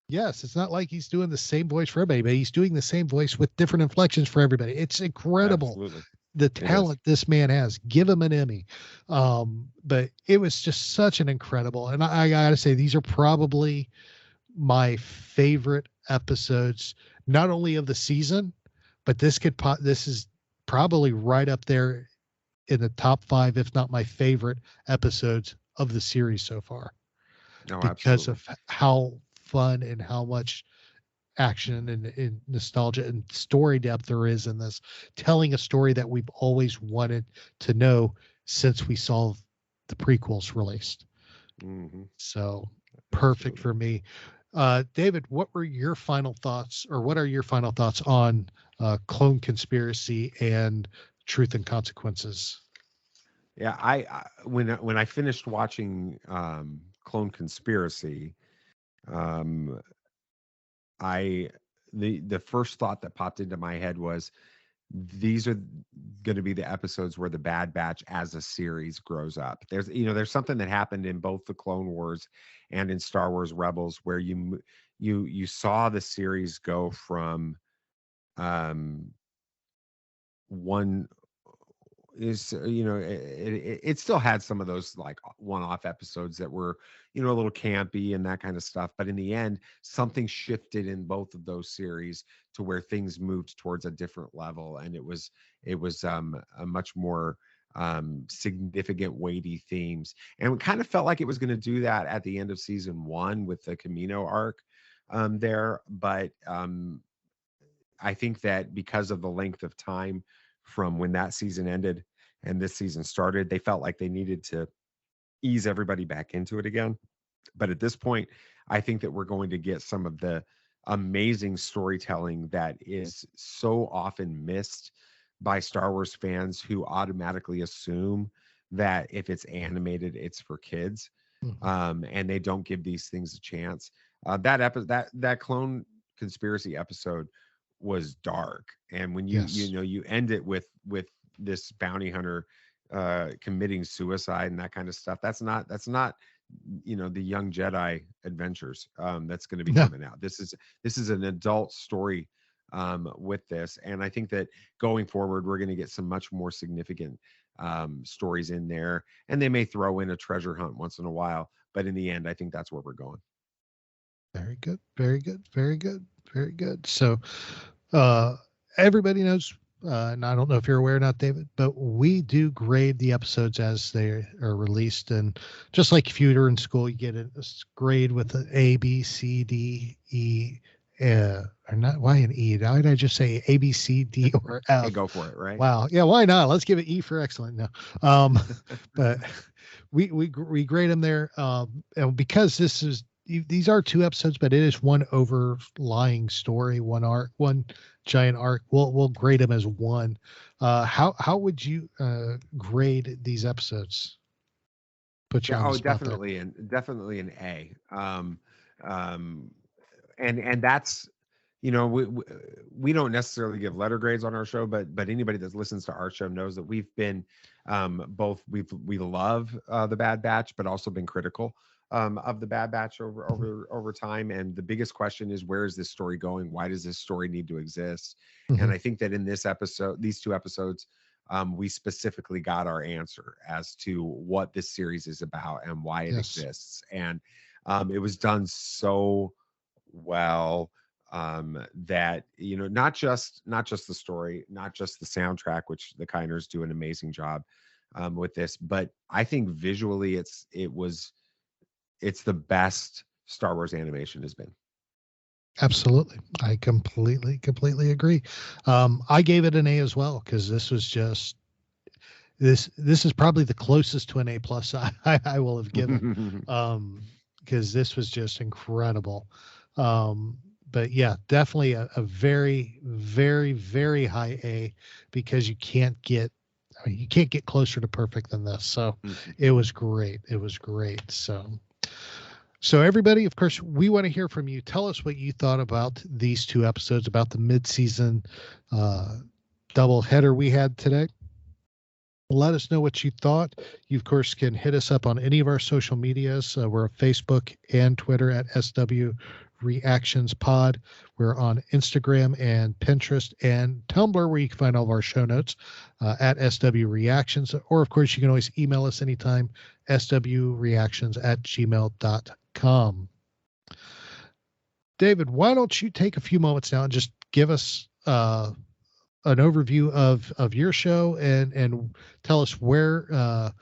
yes, it's not like he's doing the same voice for everybody, but he's doing the same voice with different inflections for everybody. It's incredible. Absolutely. The talent this man has. Give him an Emmy. But it was just such an incredible, and I gotta say, these are probably my favorite episodes, not only of the season, but this is probably right up there in the top 5, if not my favorite episodes of the series so far. Because of how fun and how much action and nostalgia and story depth there is in this, telling a story that we've always wanted to know since we saw the prequels released. So perfect for me. David, what were your final thoughts, or what are your final thoughts on Clone Conspiracy and Truth and Consequences? Yeah, I when I finished watching Clone Conspiracy, the first thought that popped into my head was, these are going to be the episodes where the Bad Batch as a series grows up. There's something that happened in both the Clone Wars and in Star Wars Rebels where you saw the series go from one is, it still had some of those like one-off episodes that were, a little campy and that kind of stuff. But in the end, something shifted in both of those series to where things moved towards a different level, and it was a much more significant, weighty themes. And it kind of felt like it was going to do that at the end of season 1 with the Camino arc there. But I think that because of the length of time from when that season ended and this season started, they felt like they needed to ease everybody back into it again. But at this point, I think that we're going to get some of the amazing storytelling that is so often missed by Star Wars fans, who automatically assume that if it's animated, it's for kids, and they don't give these things a chance. That clone conspiracy episode was dark, and when you end it with this bounty hunter committing suicide and that kind of stuff, that's not the young Jedi Adventures that's going to be coming out. This is an adult story with this, and I think that going forward we're going to get some much more significant stories in there, and they may throw in a treasure hunt once in a while, but in the end I think that's where we're going. Very good, very good, very good, very good. So everybody knows, and I don't know if you're aware or not, David, but we do grade the episodes as they are released. And just like if you were in school, you get a grade with an A, B, C, D, E, or not, why an E? Why did I just say A, B, C, D, or F? Hey, go for it, right? Wow. Yeah, why not? Let's give it E for excellent. No. But we grade them there. And because these are 2 episodes, but it is one overlying story, one arc, one giant arc. We'll grade them as 1. How would you grade these episodes? Put you on the spot definitely an A. And that's, we don't necessarily give letter grades on our show, but anybody that listens to our show knows that we've been we love the Bad Batch, but also been critical of the Bad Batch over time. And the biggest question is, where is this story going? Why does this story need to exist? And I think that in these 2 episodes, we specifically got our answer as to what this series is about and why it exists. And it was done so well that, not just the story, not just the soundtrack, which the Kiners do an amazing job with this, but I think visually it's the best Star Wars animation has been. Absolutely. I completely agree. I gave it an A as well, because this was just, this is probably the closest to an A+ I will have given, because this was just incredible. But yeah, definitely a very, very, very high A, because you can't get closer to perfect than this. So it was great. It was great. So everybody, of course, we want to hear from you. Tell us what you thought about these 2 episodes, about the mid-season doubleheader we had today. Let us know what you thought. You, of course, can hit us up on any of our social medias. We're on Facebook and Twitter at SW Reactions Pod. We're on Instagram and Pinterest and Tumblr, where you can find all of our show notes at SW Reactions. Or, of course, you can always email us anytime, swreactions@gmail.com. David, why don't you take a few moments now and just give us an overview of your show and tell us where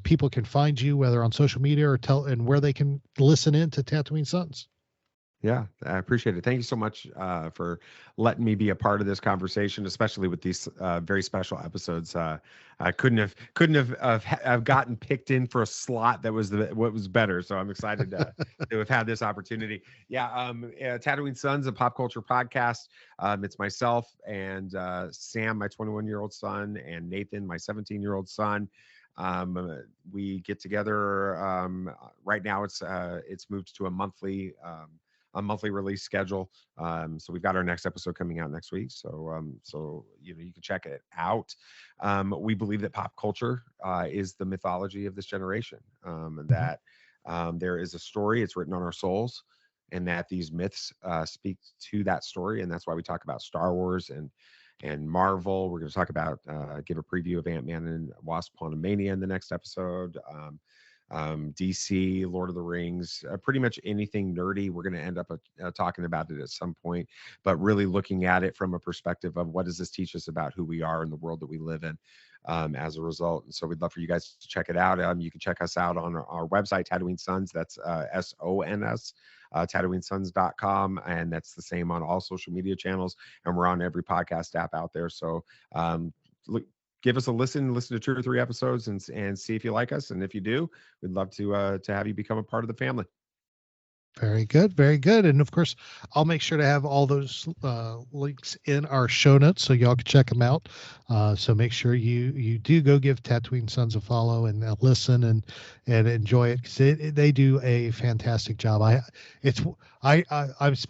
people can find you, whether on social media and where they can listen in to Tatooine Sons. Yeah, I appreciate it. Thank you so much for letting me be a part of this conversation, especially with these very special episodes. I couldn't have gotten picked in for a slot that was what was better. So I'm excited to have had this opportunity. Yeah, Tatooine Sons, a pop culture podcast. It's myself and Sam, my 21-year-old son, and Nathan, my 17-year-old son. We get together. Right now, it's moved to a monthly release schedule. So we've got our next episode coming out next week. So you can check it out. We believe that pop culture is the mythology of this generation. That there is a story, it's written on our souls, and that these myths speak to that story. And that's why we talk about Star Wars and and Marvel. We're going to talk about, give a preview of Ant-Man and Wasp: Quantumania in the next episode. DC, Lord of the Rings, pretty much anything nerdy. We're going to end up talking about it at some point, but really looking at it from a perspective of what does this teach us about who we are in the world that we live in as a result. And so we'd love for you guys to check it out. You can check us out on our website, Tatooine Sons. That's SONS, TatooineSons.com. And that's the same on all social media channels. And we're on every podcast app out there. So give us a listen to 2 or 3 episodes and see if you like us. And if you do, we'd love to have you become a part of the family. Very good. Very good. And of course, I'll make sure to have all those links in our show notes so y'all can check them out. So make sure you do go give Tatooine Sons a follow and listen and enjoy it, because they do a fantastic job. My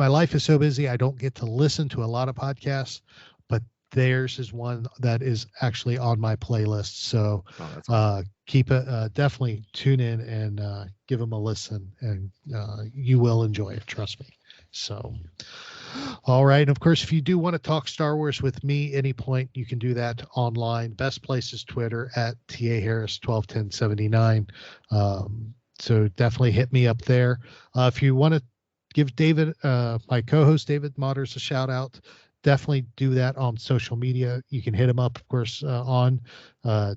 life is so busy, I don't get to listen to a lot of podcasts, but theirs is one that is actually on my playlist. So keep it, definitely tune in and give them a listen, and you will enjoy it. Trust me. So, all right. And of course, if you do want to talk Star Wars with me any point, you can do that online. Best place is Twitter at TA Harris 121079. So definitely hit me up there. If you want to give David, my co-host David Motters, a shout out, definitely do that on social media. You can hit him up, of course, on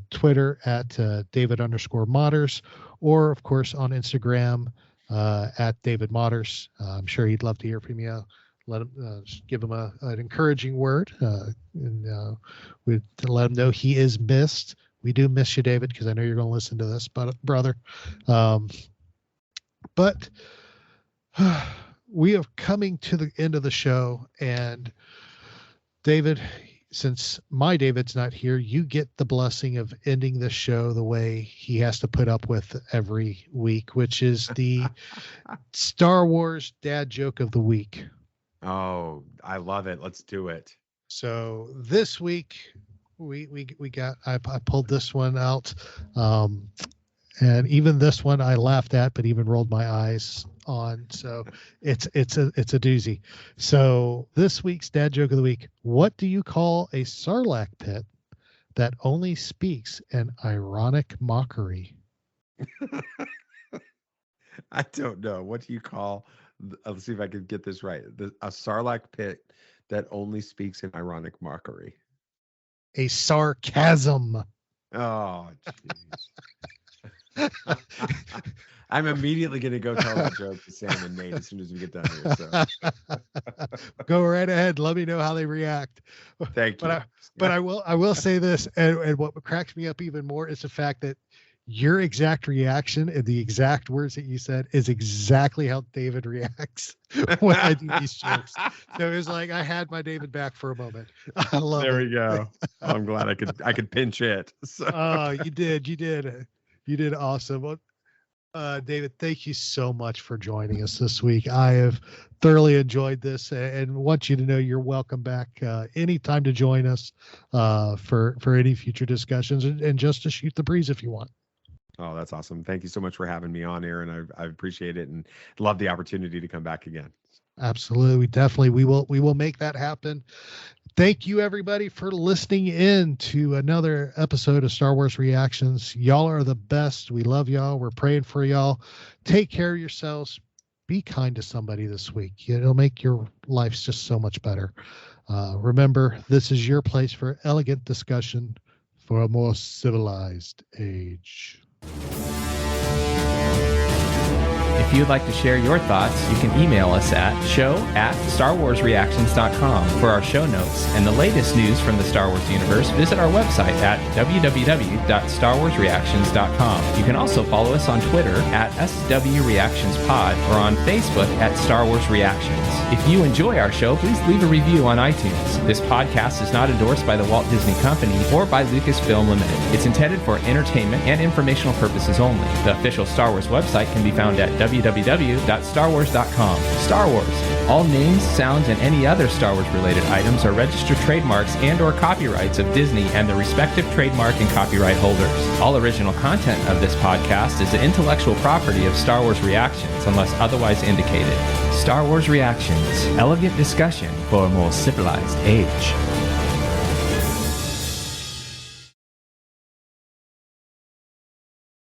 Twitter at David_Motters, or of course on Instagram at David Motters. I'm sure he'd love to hear from you. Let him give him an encouraging word, and we'd let him know he is missed. We do miss you, David, because I know you're going to listen to this, brother. But we are coming to the end of the show, and David, since my David's not here, you get the blessing of ending the show the way he has to put up with every week, which is the Star Wars dad joke of the week. Oh, I love it. Let's do it. So this week we got, I pulled this one out. And even this one I laughed at, but even rolled my eyes on. So it's a doozy. So this week's dad joke of the week: what do you call a sarlacc pit that only speaks in ironic mockery? I don't know. What do you call? Let's see if I can get this right. A sarlacc pit that only speaks in ironic mockery. A sarcasm. Oh, jeez. I'm immediately going to go tell that joke to Sam and Nate as soon as we get done here. So. Go right ahead. Let me know how they react. Thank you. But I will say this, and what cracks me up even more is the fact that your exact reaction and the exact words that you said is exactly how David reacts when I do these jokes. So it was like I had my David back for a moment. I love it. There we go. I'm glad I could pinch it. So. Oh, you did awesome. Well, David, thank you so much for joining us this week. I have thoroughly enjoyed this, and want you to know you're welcome back anytime to join us for any future discussions, and just to shoot the breeze if you want. Oh, that's awesome. Thank you so much for having me on, Aaron. I appreciate it and love the opportunity to come back again. Absolutely. Definitely. We will make that happen. Thank you, everybody, for listening in to another episode of Star Wars Reactions. Y'all are the best. We love y'all. We're praying for y'all. Take care of yourselves. Be kind to somebody this week. It'll make your lives just so much better. Remember, this is your place for elegant discussion for a more civilized age. If you'd like to share your thoughts, you can email us at show@starwarsreactions.com for our show notes and the latest news from the Star Wars universe. Visit our website at www.starwarsreactions.com. You can also follow us on Twitter at SWReactionsPod or on Facebook at Star Wars Reactions. If you enjoy our show, please leave a review on iTunes. This podcast is not endorsed by the Walt Disney Company or by Lucasfilm Limited. It's intended for entertainment and informational purposes only. The official Star Wars website can be found at www.starwars.com. Star Wars. All names, sounds, and any other Star Wars related items are registered trademarks and/or copyrights of Disney and the respective trademark and copyright holders. All original content of this podcast is the intellectual property of Star Wars Reactions unless otherwise indicated. Star Wars Reactions. Elegant discussion for a more civilized age.